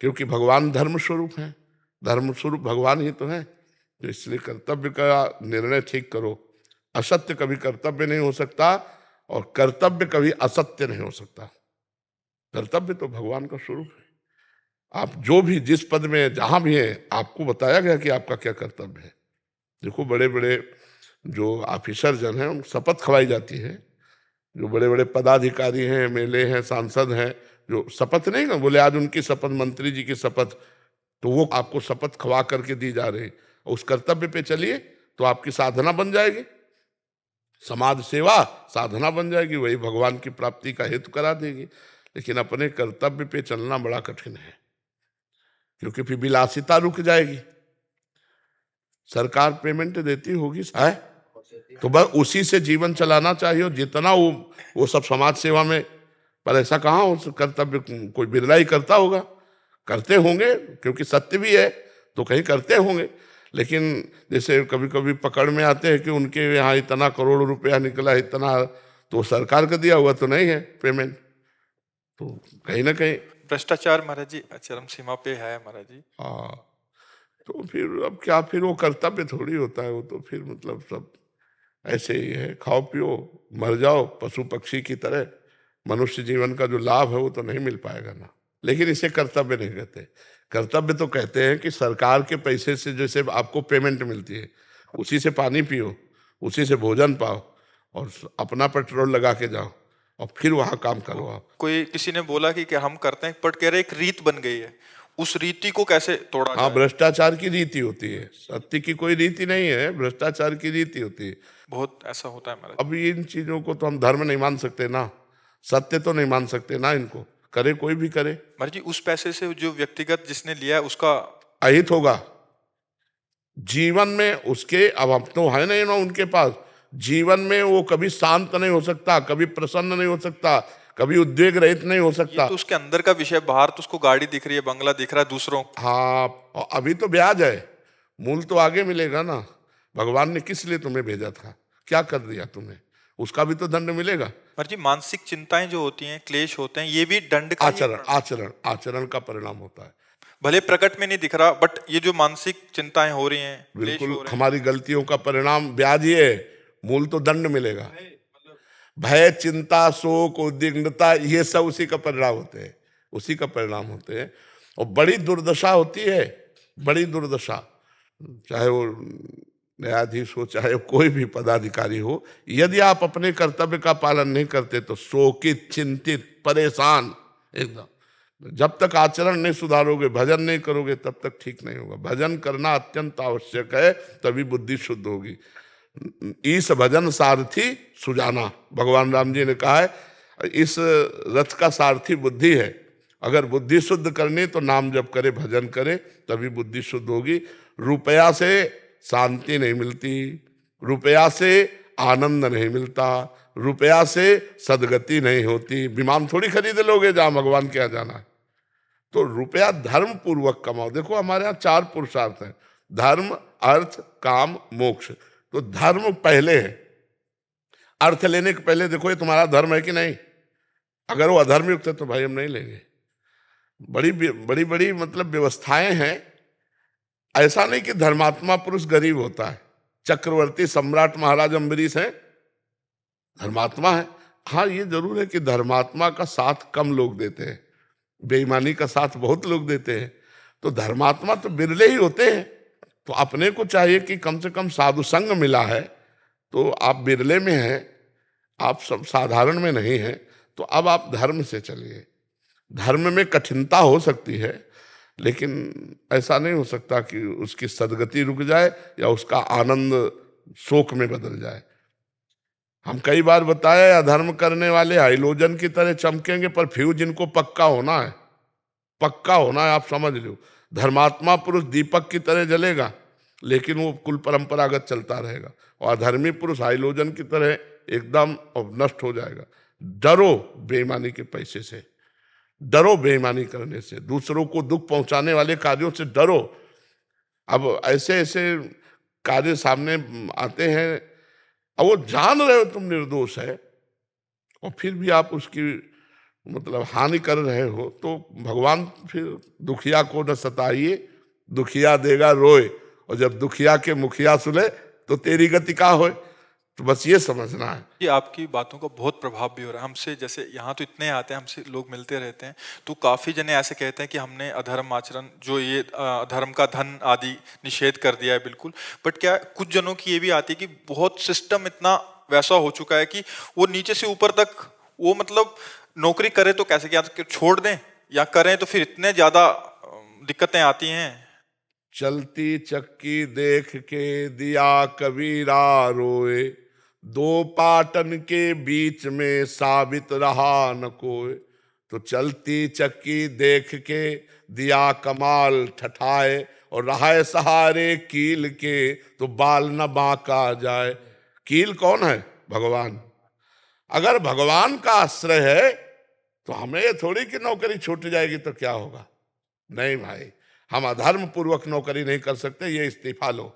क्योंकि भगवान धर्म स्वरूप है, धर्म स्वरूप भगवान ही तो है। तो इसलिए कर्तव्य का निर्णय ठीक करो। असत्य कभी कर्तव्य नहीं हो सकता और कर्तव्य कभी असत्य नहीं हो सकता। कर्तव्य तो भगवान का स्वरूप है। आप जो भी जिस पद में जहां भी हैं, आपको बताया गया कि आपका क्या कर्तव्य है। देखो बड़े बड़े जो ऑफिसर जन हैं उनको शपथ खवाई जाती है, जो बड़े बड़े पदाधिकारी हैं, एमएलए हैं, सांसद हैं, जो शपथ नहीं ना बोले आज उनकी शपथ, मंत्री जी की शपथ, तो वो आपको शपथ खवा करके दी जा रही। उस कर्तव्य पे चलिए तो आपकी साधना बन जाएगी, समाज सेवा साधना बन जाएगी, वही भगवान की प्राप्ति का हेतु करा देगी। लेकिन अपने कर्तव्य पे चलना बड़ा कठिन है, क्योंकि फिर विलासिता रुक जाएगी। सरकार पेमेंट देती होगी है तो बस उसी से जीवन चलाना चाहिए, और जितना वो सब समाज सेवा में, पर ऐसा कहाँ हो कर्तव्य कोई बिरला ही करता होगा, करते होंगे क्योंकि सत्य भी है तो कहीं करते होंगे। लेकिन जैसे कभी कभी पकड़ में आते हैं कि उनके यहाँ इतना करोड़ रुपया निकला, इतना, तो सरकार का दिया हुआ तो नहीं है पेमेंट, तो कहीं ना कहीं भ्रष्टाचार महाराज जी चरम सीमा पे है महाराज जी। हाँ, तो फिर अब क्या, फिर वो कर्तव्य थोड़ी होता है, वो तो फिर मतलब सब ऐसे ही है, खाओ पियो मर जाओ पशु पक्षी की तरह। मनुष्य जीवन का जो लाभ है वो तो नहीं मिल पाएगा ना। लेकिन इसे कर्तव्य नहीं कहते। कर्तव्य तो कहते हैं कि सरकार के पैसे से जैसे आपको पेमेंट मिलती है, उसी से पानी पियो, उसी से भोजन पाओ और अपना पेट्रोल लगा के जाओ और फिर वहां काम करो आप। कोई किसी ने बोला कि हम करते हैं, बट कह रहे एक रीत बन गई है, उस रीति को कैसे तोड़ा हाँ, जाए? भ्रष्टाचार की रीति होती है, सत्य की कोई रीति नहीं है, भ्रष्टाचार की रीति होती है। बहुत ऐसा होता है महाराज। अब इन चीजों को तो हम धर्म नहीं मान सकते ना, सत्य तो नहीं मान सकते ना, इनको करे कोई भी करे। महाराज जी, उस पैसे से जो व्यक्तिगत जिसने लिया है उसका अहित होगा जीवन में उसके। अब हम तो है नहीं ना उनके पास, जीवन में वो कभी शांत नहीं हो सकता, कभी प्रसन्न नहीं हो सकता, कभी उद्वेग रहित नहीं हो सकता। ये तो उसके अंदर का विषय, बाहर तो उसको गाड़ी दिख रही है, बंगला दिख रहा है दूसरों। हाँ, और अभी तो ब्याज है, मूल तो आगे मिलेगा ना। भगवान ने किस लिए तुम्हें भेजा था, क्या कर दिया तुम्हें, उसका भी तो दंड मिलेगा। महाराज जी, मानसिक चिंताएं जो होती हैं, क्लेश होते हैं, ये भी दंड का आचरण का परिणाम होता है। भले प्रकट में नहीं दिख रहा, बट ये जो मानसिक चिंताएं हो रही हैं, क्लेश बिल्कुल हो रहे हैं, हमारी गलतियों का परिणाम ब्याज ही है, मूल तो दंड मिलेगा। भय, चिंता, शोक, उद्विग्नता, ये सब उसी का परिणाम होते हैं, उसी का परिणाम होते हैं। और बड़ी दुर्दशा होती है, बड़ी दुर्दशा, चाहे वो न्यायाधीश हो, चाहे कोई भी पदाधिकारी हो, यदि आप अपने कर्तव्य का पालन नहीं करते तो शोकित, चिंतित, परेशान एकदम। जब तक आचरण नहीं सुधारोगे, भजन नहीं करोगे, तब तक ठीक नहीं होगा। भजन करना अत्यंत आवश्यक है, तभी बुद्धि शुद्ध होगी। इस भजन सारथी सुजाना, भगवान राम जी ने कहा है, इस रथ का सारथी बुद्धि है। अगर बुद्धि शुद्ध करनी तो नाम जप करे, भजन करे, तभी बुद्धि शुद्ध होगी। रुपया से शांति नहीं मिलती, रुपया से आनंद नहीं मिलता, रुपया से सदगति नहीं होती। विमान थोड़ी खरीद लोगे जहां भगवान के यहाँ जाना है। तो रुपया धर्म पूर्वक कमाओ। देखो हमारे यहाँ 4 पुरुषार्थ हैं, धर्म, अर्थ, काम, मोक्ष। तो धर्म पहले है, अर्थ लेने के पहले देखो ये तुम्हारा धर्म है कि नहीं। अगर वो अधर्म युक्त है तो भाई हम नहीं लेंगे। बड़ी बड़ी मतलब व्यवस्थाएं हैं। ऐसा नहीं कि धर्मात्मा पुरुष गरीब होता है। चक्रवर्ती सम्राट महाराज अम्बरीश हैं, धर्मात्मा है। हाँ, ये जरूर है कि धर्मात्मा का साथ कम लोग देते हैं, बेईमानी का साथ बहुत लोग देते हैं। तो धर्मात्मा तो बिरले ही होते हैं। तो अपने को चाहिए कि कम से कम साधु संग मिला है, तो आप बिरले में हैं, आप सब साधारण में नहीं हैं, तो अब आप धर्म से चलिए। धर्म में कठिनता हो सकती है, लेकिन ऐसा नहीं हो सकता कि उसकी सदगति रुक जाए या उसका आनंद शोक में बदल जाए। हम कई बार बताया, अधर्म करने वाले हाइलोजन की तरह चमकेंगे, पर फ्यूज इनको पक्का होना है, पक्का होना है, आप समझ लो। धर्मात्मा पुरुष दीपक की तरह जलेगा, लेकिन वो कुल परंपरागत चलता रहेगा। और अधर्मी पुरुष हाइलोजन की तरह एकदम नष्ट हो जाएगा। डरो बेईमानी के पैसे से, डरो बेईमानी करने से, दूसरों को दुख पहुंचाने वाले कार्यों से डरो। अब ऐसे ऐसे कार्य सामने आते हैं, अब वो जान रहे हो तुम निर्दोष है, और फिर भी आप उसकी मतलब हानि कर रहे हो, तो भगवान फिर दुखिया को न सताइए, दुखिया देगा रोए, और जब दुखिया के मुखिया सुने तो तेरी गति का होए। तो बस ये समझना है। ये आपकी बातों का बहुत प्रभाव भी हो रहा है हमसे। जैसे यहाँ तो इतने आते हैं, हमसे लोग मिलते रहते हैं, तो काफी जने ऐसे कहते हैं कि हमने अधर्म आचरण, जो ये अधर्म का धन आदि निषेध कर दिया है बिल्कुल। बट क्या कुछ जनों की ये भी आती है कि बहुत सिस्टम इतना वैसा हो चुका है कि वो नीचे से ऊपर तक, वो मतलब नौकरी करे तो कैसे, क्या छोड़ दें या करें तो फिर इतने ज्यादा दिक्कतें आती हैं। चलती चक्की देख के दिया कबीरा रोए, 2 पाटन के बीच में साबित रहा न कोई। तो चलती चक्की देख के दिया कमाल ठठाए, और रहा सहारे कील के तो बाल न बांका जाए। कील कौन है? भगवान। अगर भगवान का आश्रय है तो हमें ये थोड़ी कि नौकरी छूट जाएगी तो क्या होगा। नहीं भाई, हम अधर्म पूर्वक नौकरी नहीं कर सकते, ये इस्तीफा लो।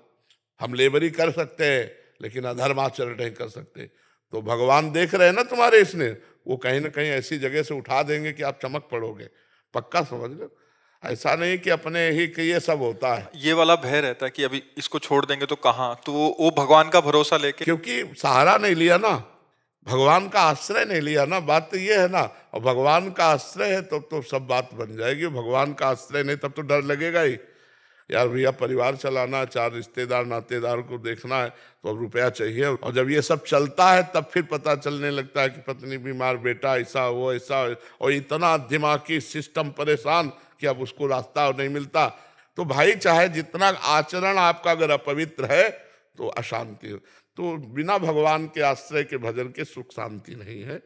हम लेबरी कर सकते हैं, लेकिन अधर्म आचरण नहीं कर सकते। तो भगवान देख रहे हैं ना तुम्हारे इसने, वो कहीं ना कहीं ऐसी जगह से उठा देंगे कि आप चमक पड़ोगे, पक्का समझ लो। ऐसा नहीं कि अपने ही कि ये सब होता है। ये वाला भय रहता है कि अभी इसको छोड़ देंगे तो कहाँ, तो वो भगवान का भरोसा लेके, क्योंकि सहारा नहीं लिया ना, भगवान का आश्रय नहीं लिया ना, बात तो ये है ना। और भगवान का आश्रय है तो सब बात बन जाएगी। भगवान का आश्रय नहीं तब तो डर लगेगा ही। यार भैया परिवार चलाना है, 4 रिश्तेदार नातेदार को देखना है, तो अब रुपया चाहिए। और जब ये सब चलता है तब फिर पता चलने लगता है कि पत्नी बीमार, बेटा ऐसा वो ऐसा, और इतना दिमागी सिस्टम परेशान कि अब उसको रास्ता नहीं मिलता। तो भाई चाहे जितना आचरण आपका अगर अपवित्र है तो अशांति हो। तो बिना भगवान के आश्रय के भजन के सुख शांति नहीं है।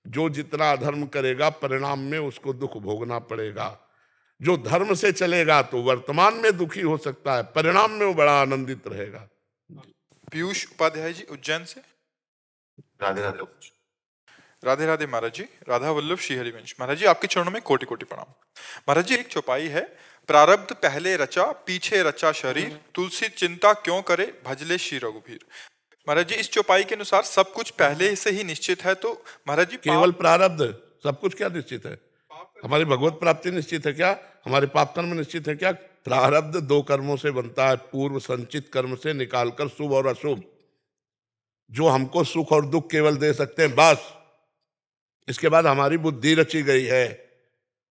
जो जितना अधर्म करेगा परिणाम में उसको दुख भोगना पड़ेगा। जो धर्म से चलेगा तो वर्तमान में दुखी हो सकता है, परिणाम में वो बड़ा आनंदित रहेगा। पीयूष उपाध्याय जी उज्जैन से। राधे राधे। राधे राधे महाराज जी। राधा वल्लभ श्री हरिवंश। महाराज जी आपके चरणों में कोटि कोटि प्रणाम। महाराज जी एक चौपाई है, प्रारब्ध पहले रचा पीछे रचा शरीर, तुलसी चिंता क्यों करे भजले श्री रघुवीर। महाराज जी इस चौपाई के अनुसार सब कुछ पहले से ही निश्चित है, तो महाराज जी केवल प्रारब्ध, सब कुछ क्या निश्चित है? हमारी भगवत प्राप्ति निश्चित है क्या? हमारे पाप कर्म निश्चित है क्या? प्रारब्ध 2 कर्मों से बनता है, पूर्व संचित कर्म से निकालकर शुभ और अशुभ, जो हमको सुख और दुख केवल दे सकते हैं, बस। इसके बाद हमारी बुद्धि रची गई है।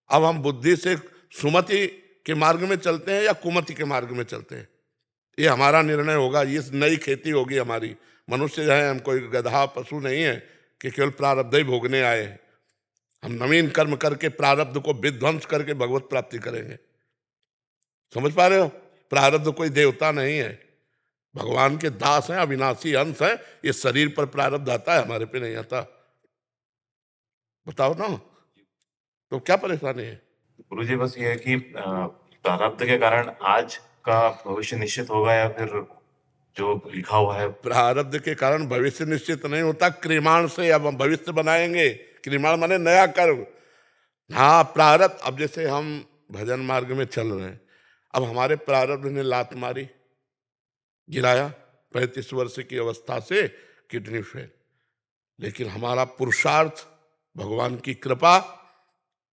अब हम बुद्धि से सुमति के मार्ग में चलते हैं या कुमति के मार्ग में चलते हैं, ये हमारा निर्णय होगा। ये नई खेती होगी हमारी। मनुष्य जो है, हम कोई गधा पशु नहीं है कि केवल प्रारब्ध ही भोगने आए हैं। हम नवीन कर्म करके प्रारब्ध को विध्वंस करके भगवत प्राप्ति करेंगे। समझ पा रहे हो? प्रारब्ध कोई देवता नहीं है, भगवान के दास हैं, अविनाशी अंश हैं। ये शरीर पर प्रारब्ध आता है, हमारे पे नहीं आता। बताओ ना, तो क्या परेशानी है? गुरुजी बस ये है कि प्रारब्ध के कारण आज का भविष्य निश्चित होगा या फिर जो लिखा हुआ है? प्रारब्ध के कारण भविष्य निश्चित नहीं होता, क्रियमाण से अब हम भविष्य बनाएंगे। क्रियमाण माने नया कर्म। हाँ, प्रारब्ध। अब जैसे हम भजन मार्ग में चल रहे हैं, अब हमारे प्रारब्ध ने लात मारी, गिराया, 35 वर्ष की अवस्था से किडनी फेल। लेकिन हमारा पुरुषार्थ, भगवान की कृपा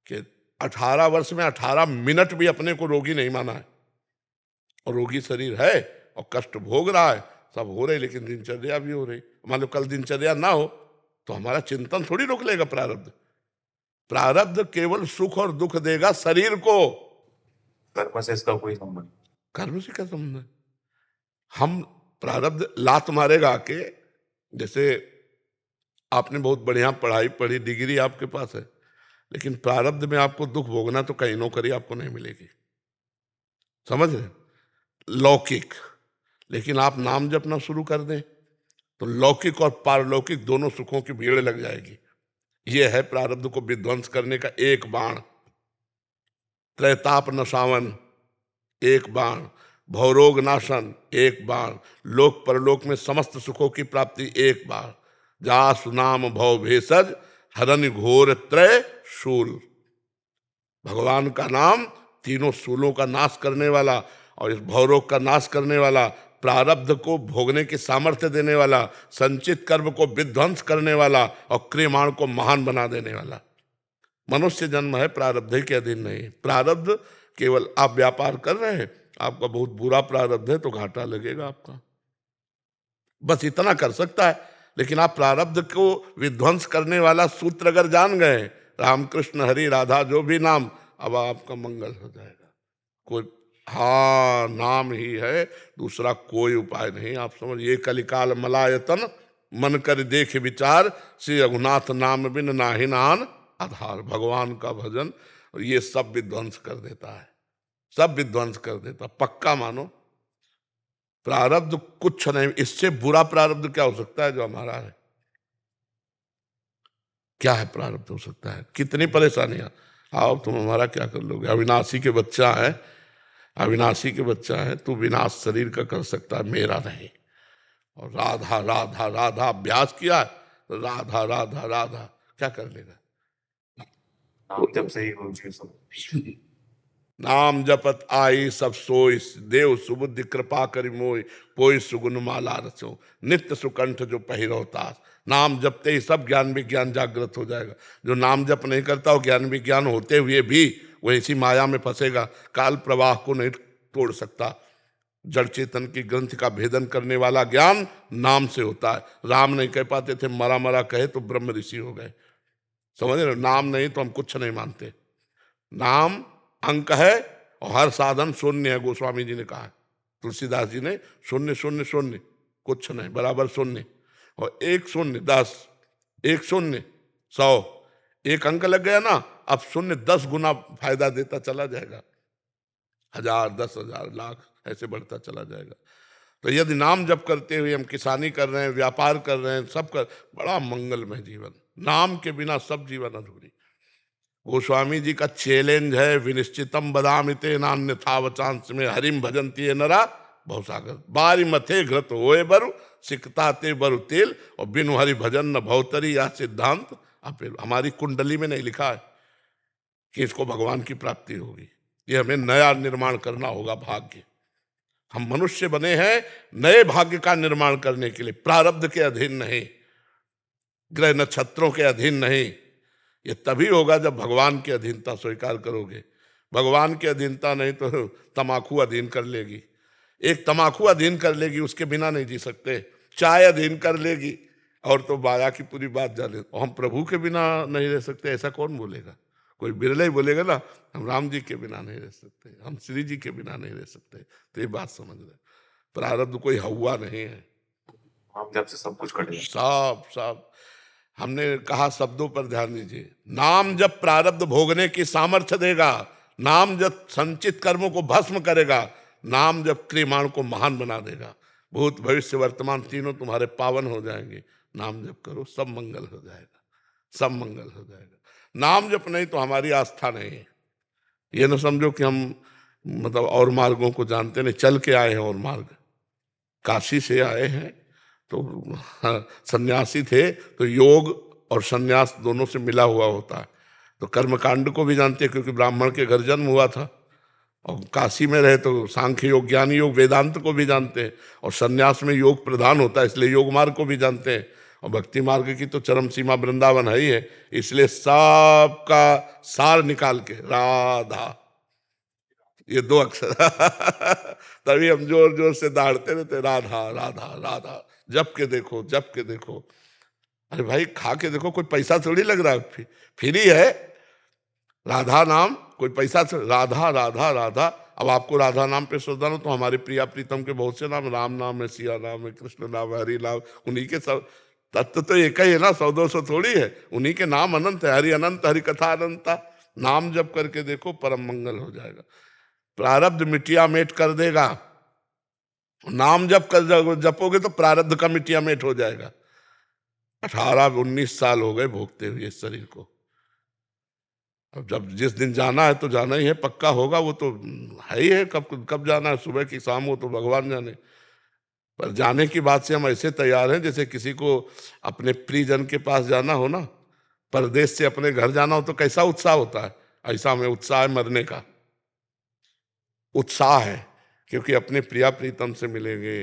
कि 18 वर्ष में 18 मिनट भी अपने को रोगी नहीं माना है। और रोगी शरीर है और कष्ट भोग रहा है, सब हो रहे, लेकिन दिनचर्या भी हो रही। मान लो कल दिनचर्या ना हो तो हमारा चिंतन थोड़ी रोक लेगा प्रारब्ध। प्रारब्ध केवल सुख और दुख देगा शरीर को। कर्म से इसका कोई संबंध? कर्म से क्या संबंध है? हम प्रारब्ध लात मारेगा के, जैसे आपने बहुत बढ़िया पढ़ाई पढ़ी, डिग्री आपके पास है, लेकिन प्रारब्ध में आपको दुख भोगना तो कहीं नौकरी आपको नहीं मिलेगी। समझ रहे? लौकिक। लेकिन आप नाम जपना शुरू कर दें तो लौकिक और पारलौकिक दोनों सुखों की भीड़ लग जाएगी। यह है प्रारब्ध को विध्वंस करने का एक बाण। त्रैताप नशावन एक बाण, भवरोग नाशन एक बाण, लोक परलोक में समस्त सुखों की प्राप्ति एक बाण। जासु नाम भव भेषज हरन घोर त्रय शूल। भगवान का नाम तीनों शूलों का नाश करने वाला और इस भवरोग का नाश करने वाला, प्रारब्ध को भोगने की सामर्थ्य देने वाला, संचित कर्म को विध्वंस करने वाला और क्रियमाण को महान बना देने वाला। मनुष्य जन्म है प्रारब्ध के अधीन नहीं। प्रारब्ध केवल आप व्यापार कर रहे हैं, आपका बहुत बुरा प्रारब्ध है तो घाटा लगेगा आपका, बस इतना कर सकता है। लेकिन आप प्रारब्ध को विध्वंस करने वाला सूत्र अगर जान गए, रामकृष्ण हरि राधा जो भी नाम, अब आपका मंगल हो जाएगा। कोई हाँ नाम ही है, दूसरा कोई उपाय नहीं। आप समझिए, कलिकाल मलायतन मन कर देख विचार, श्री रघुनाथ नाम बिन नाहि नान आधार। भगवान का भजन ये सब विध्वंस कर देता है, सब विध्वंस कर देता, पक्का मानो। प्रारब्ध कुछ नहीं, इससे बुरा प्रारब्ध क्या हो सकता है जो हमारा है? क्या है प्रारब्ध हो सकता है? कितनी परेशानियां। आओ तुम हमारा क्या कर लोगे? अविनाशी के बच्चा है, अविनाशी के बच्चा है, तू विनाश शरीर का कर सकता है, मेरा नहीं। और राधा राधा राधा अभ्यास किया तो राधा राधा राधा क्या कर लेगा? जब से ही नाम जपत आई सब सोई, देव सुबुद्धि कृपा करि मोय, पोई सुगुन माला रचो, नित्य सुकंठ जो पहिरवतास। नाम जपते ही सब ज्ञान विज्ञान जागृत हो जाएगा। जो नाम जप नहीं करता वो ज्ञान विज्ञान होते हुए भी वो इसी माया में फंसेगा, काल प्रवाह को नहीं तोड़ सकता। जड़ चेतन की ग्रंथ का भेदन करने वाला ज्ञान नाम से होता है। राम नहीं कह पाते थे, मरा मरा कहे तो ब्रह्म ऋषि हो गए। समझ रहे हो? नाम नहीं तो हम कुछ नहीं मानते। नाम अंक है और हर साधन शून्य है, गोस्वामी जी ने कहा है। तुलसीदास जी ने शून्य शून्य शून्य, कुछ नहीं बराबर शून्य, और एक शून्य 10, एक शून्य 100, एक अंक लग गया ना, अब शून्य 10 गुना फायदा देता चला जाएगा, 1000, 10,000, लाख ऐसे बढ़ता चला जाएगा। तो यदि नाम जप करते हुए हम किसानी कर रहे हैं, व्यापार कर रहे हैं, सब कर, बड़ा मंगलमय जीवन। नाम के बिना सब जीवन अधूरी। गोस्वामी जी का चैलेंज है, विनिश्चितम बदामिते नान्यथा वचांस में हरिम भजंती है नरा भवसागर, बारी मथे घृत होए बरु सिकता ते बरु तेल, और बिनु हरि भजन न भवतरी, या सिद्धांत अपेल। हमारी कुंडली में नहीं लिखा है कि इसको भगवान की प्राप्ति होगी। ये हमें नया निर्माण करना होगा। भाग्य, हम मनुष्य बने हैं नए भाग्य का निर्माण करने के लिए, प्रारब्ध के अधीन नहीं, ग्रह नक्षत्रों के अधीन नहीं। ये तभी होगा जब भगवान की अधीनता स्वीकार करोगे। भगवान की अधीनता नहीं तो तमाकू अधीन कर लेगी। एक तमाकू अधीन कर लेगी, उसके बिना नहीं जी सकते। चाय अधीन कर लेगी, और तो माया की पूरी बात जाने। और हम प्रभु के बिना नहीं रह सकते, ऐसा कौन बोलेगा? कोई बिरला ही बोलेगा ना, हम राम जी के बिना नहीं रह सकते, हम श्री जी के बिना नहीं रह सकते। तो ये बात समझ रहे, प्रारब्ध कोई हवा नहीं है। हम जब से सब कुछ कटेगा। सब सब हमने कहा, शब्दों पर ध्यान दीजिए। नाम जब प्रारब्ध भोगने की सामर्थ्य देगा, नाम जब संचित कर्मों को भस्म करेगा, नाम जब क्रियमाण को महान बना देगा, भूत भविष्य वर्तमान तीनों तुम्हारे पावन हो जाएंगे। नाम जप करो, सब मंगल हो जाएगा, सब मंगल हो जाएगा। नाम जप नहीं तो हमारी आस्था नहीं है। ये न समझो कि हम मतलब और मार्गों को जानते नहीं, चल के आए हैं और मार्ग, काशी से आए हैं। तो सन्यासी थे तो योग और सन्यास दोनों से मिला हुआ होता है। तो कर्मकांड को भी जानते हैं, क्योंकि ब्राह्मण के घर जन्म हुआ था। और काशी में रहे तो सांख्य योग, ज्ञान योग, वेदांत को भी जानते हैं। और सन्यास में योग प्रधान होता है, इसलिए योग मार्ग को भी जानते हैं। और भक्ति मार्ग की तो चरम सीमा वृंदावन है ही है, इसलिए सबका सार निकाल के राधा, ये 2 अक्षर तभी हम जोर जोर से दौड़ते रहते, राधा राधा राधा, जप के देखो, जप के देखो। अरे भाई खा के देखो, कोई पैसा थोड़ी लग रहा है, फ्री है राधा नाम, कोई पैसा से। राधा राधा राधा। अब आपको राधा नाम पे श्रद्धा हो तो हमारे प्रिया प्रीतम के बहुत से नाम, राम नाम है, सिया नाम है, कृष्ण नाम है, हरि नाम, उन्हीं के सब तत्व तो एक ही है ना, 100-200 थोड़ी है। उन्हीं के नाम अनंत है, हरि अनंत, हरि कथा अनंता। नाम जप करके देखो, परम मंगल हो जाएगा। प्रारब्ध मिटिया मेट कर देगा। नाम जप कर जपोगे तो प्रारब्ध का मिटिया मेट हो जाएगा। 18-19 साल हो गए भोगते हुए इस शरीर को। अब जब जिस दिन जाना है तो जाना ही है, पक्का होगा, वो तो है ही है। कब कब जाना है, सुबह की शाम हो तो भगवान जाने। पर जाने की बात से हम ऐसे तैयार हैं जैसे किसी को अपने प्रियजन के पास जाना हो ना, परदेश से अपने घर जाना हो तो कैसा उत्साह होता है, ऐसा हमें उत्साह है मरने का। उत्साह है क्योंकि अपने प्रिया प्रीतम से मिलेंगे।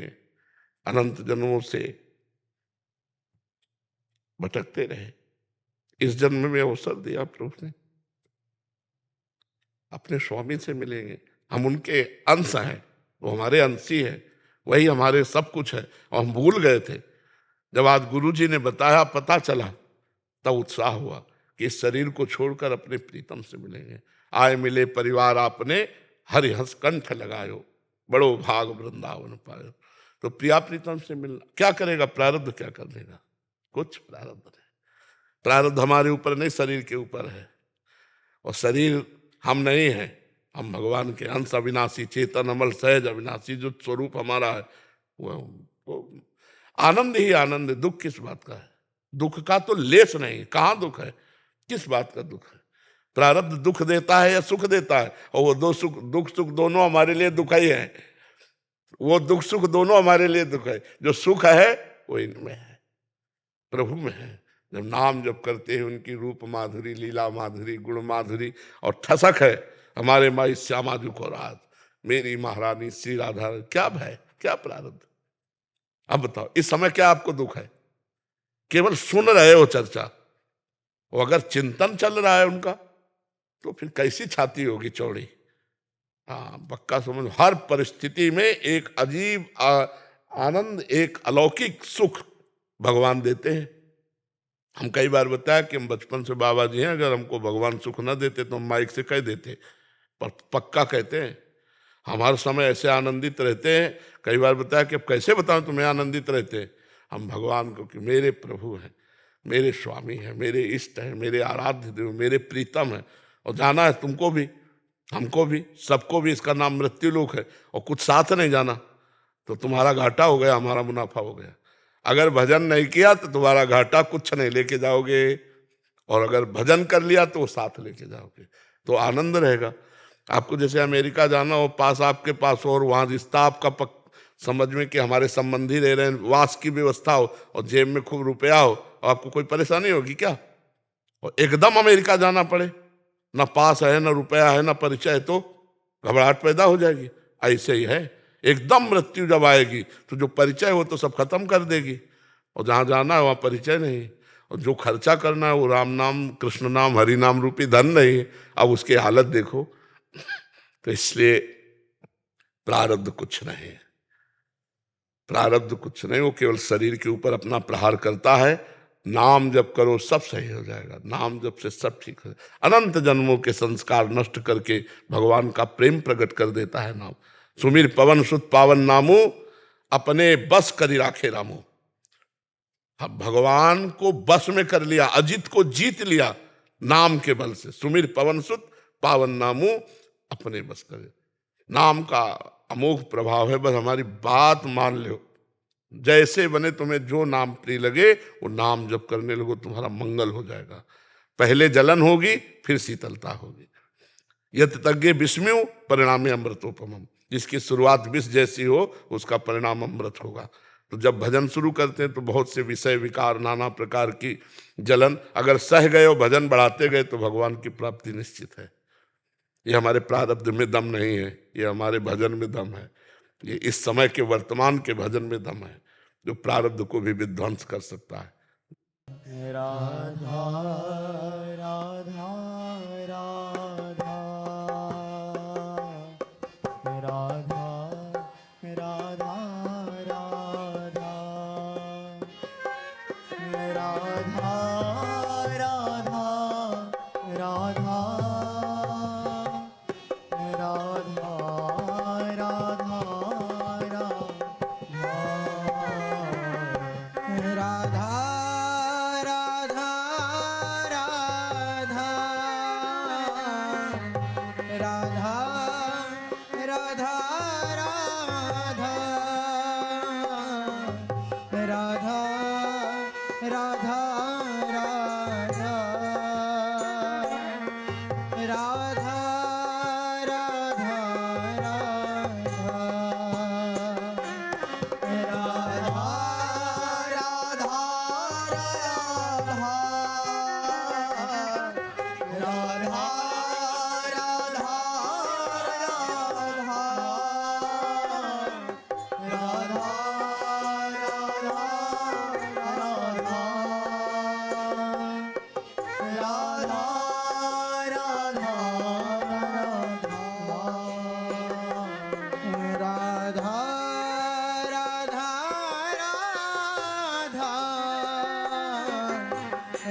अनंत जन्मों से भटकते रहे, इस जन्म में अवसर दिया प्रभु ने, अपने स्वामी से मिलेंगे। हम उनके अंश हैं, वो हमारे अंशी है, वही हमारे सब कुछ है। और हम भूल गए थे। जब आज गुरु जी ने बताया, पता चला, तब उत्साह हुआ कि इस शरीर को छोड़कर अपने प्रीतम से मिलेंगे। आए मिले परिवार आपने, हरि हंस कंठ लगायो, बड़ो भाग वृंदावन पायो। तो प्रिया प्रीतम से मिलना क्या करेगा? प्रारब्ध क्या कर देगा? कुछ प्रारब्ध नहीं। प्रारब्ध हमारे ऊपर नहीं, शरीर के ऊपर है। और शरीर हम नहीं है, हम भगवान के अंश, अविनाशी, चेतन, अमल, सहज, अविनाशी जो स्वरूप हमारा है वो आनंद ही आनंद है। दुख किस बात का है? दुख का तो लेस नहीं। कहाँ दुख है? किस बात का दुख है? प्रारब्ध दुख देता है या सुख देता है? और वो दुख सुख दोनों हमारे लिए दुख ही है। वो दुख सुख दोनों हमारे लिए दुख है। जो सुख है वो इनमें है, प्रभु में है। जब नाम जब करते हैं, उनकी रूप माधुरी, लीला माधुरी, गुण माधुरी, और ठसक है हमारे माई श्यामा जी को रात, मेरी महारानी श्री राधा। क्या भय, क्या प्रारब्ध? अब बताओ, इस समय क्या आपको दुख है? केवल सुन रहे हो चर्चा। वो अगर चिंतन चल रहा है उनका, तो फिर कैसी छाती होगी चौड़ी। हाँ, पक्का समझ। हर परिस्थिति में एक अजीब आनंद, एक अलौकिक सुख भगवान देते हैं। हम कई बार बताया कि हम बचपन से बाबा जी हैं, अगर हमको भगवान सुख न देते तो हम माइक से कह देते, पर पक्का कहते हैं। हम हर समय ऐसे आनंदित रहते हैं। कई बार बताया कि अब कैसे बताऊं तुम्हें आनंदित रहते हैं हम भगवान को, कि मेरे प्रभु हैं, मेरे स्वामी हैं, मेरे इष्ट हैं, मेरे आराध्य देव, मेरे प्रीतम हैं। और जाना है तुमको भी, हमको भी, सबको भी, इसका नाम मृत्यु लोक है। और कुछ साथ नहीं जाना तो तुम्हारा घाटा हो गया, हमारा मुनाफा हो गया। अगर भजन नहीं किया तो तुम्हारा घाटा कुछ नहीं लेके जाओगे, और अगर भजन कर लिया तो साथ लेके जाओगे, तो आनंद रहेगा। आपको जैसे अमेरिका जाना हो, पास आपके पास हो, और वहाँ रिश्ता आपका समझ में कि हमारे संबंधी रह रहे हैं, वास की व्यवस्था हो, और जेब में खूब रुपया हो, और आपको कोई परेशानी होगी क्या? और एकदम अमेरिका जाना पड़े, ना पास है, ना रुपया है, ना परिचय है, तो घबराहट पैदा हो जाएगी। ऐसे ही है, एकदम मृत्यु जब आएगी तो जो परिचय हो तो सब खत्म कर देगी, और जहाँ जाना है वहाँ परिचय नहीं, और जो खर्चा करना है वो राम नाम, कृष्ण नाम, हरि नाम रूपी धन नहीं। अब उसकी हालत देखो। तो इसलिए प्रारब्ध कुछ नहीं, प्रारब्ध कुछ नहीं, वो केवल शरीर के ऊपर अपना प्रहार करता है। नाम जप करो सब सही हो जाएगा, नाम जप से सब ठीक हो जाएगा। अनंत जन्मों के संस्कार नष्ट करके भगवान का प्रेम प्रकट कर देता है नाम। सुमिर पवन सुत पावन नामो, अपने बस करी राखे रामो। अब भगवान को बस में कर लिया, अजित को जीत लिया नाम के बल से। सुमिर पवन सुत पावन नामो, अपने बस करे। नाम का अमोघ प्रभाव है, बस हमारी बात मान लो। जैसे बने तुम्हें जो नाम प्रिय लगे वो नाम जप करने लगो, तुम्हारा मंगल हो जाएगा। पहले जलन होगी, फिर शीतलता होगी। यत तज्ञे विस्म्यु परिणामे अमृतोपमम। जिसकी शुरुआत विष जैसी हो उसका परिणाम अमृत होगा। तो जब भजन शुरू करते हैं तो बहुत से विषय विकार, नाना प्रकार की जलन, अगर सह गए और भजन बढ़ाते गए तो भगवान की प्राप्ति निश्चित है। ये हमारे प्रारब्ध में दम नहीं है, ये हमारे भजन में दम है। ये इस समय के वर्तमान के भजन में दम है, जो प्रारब्ध को भी विध्वंस कर सकता है। राधा राधा राधा राधा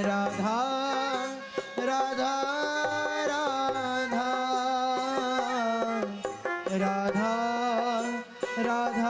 राधा राधा राधा राधा राधा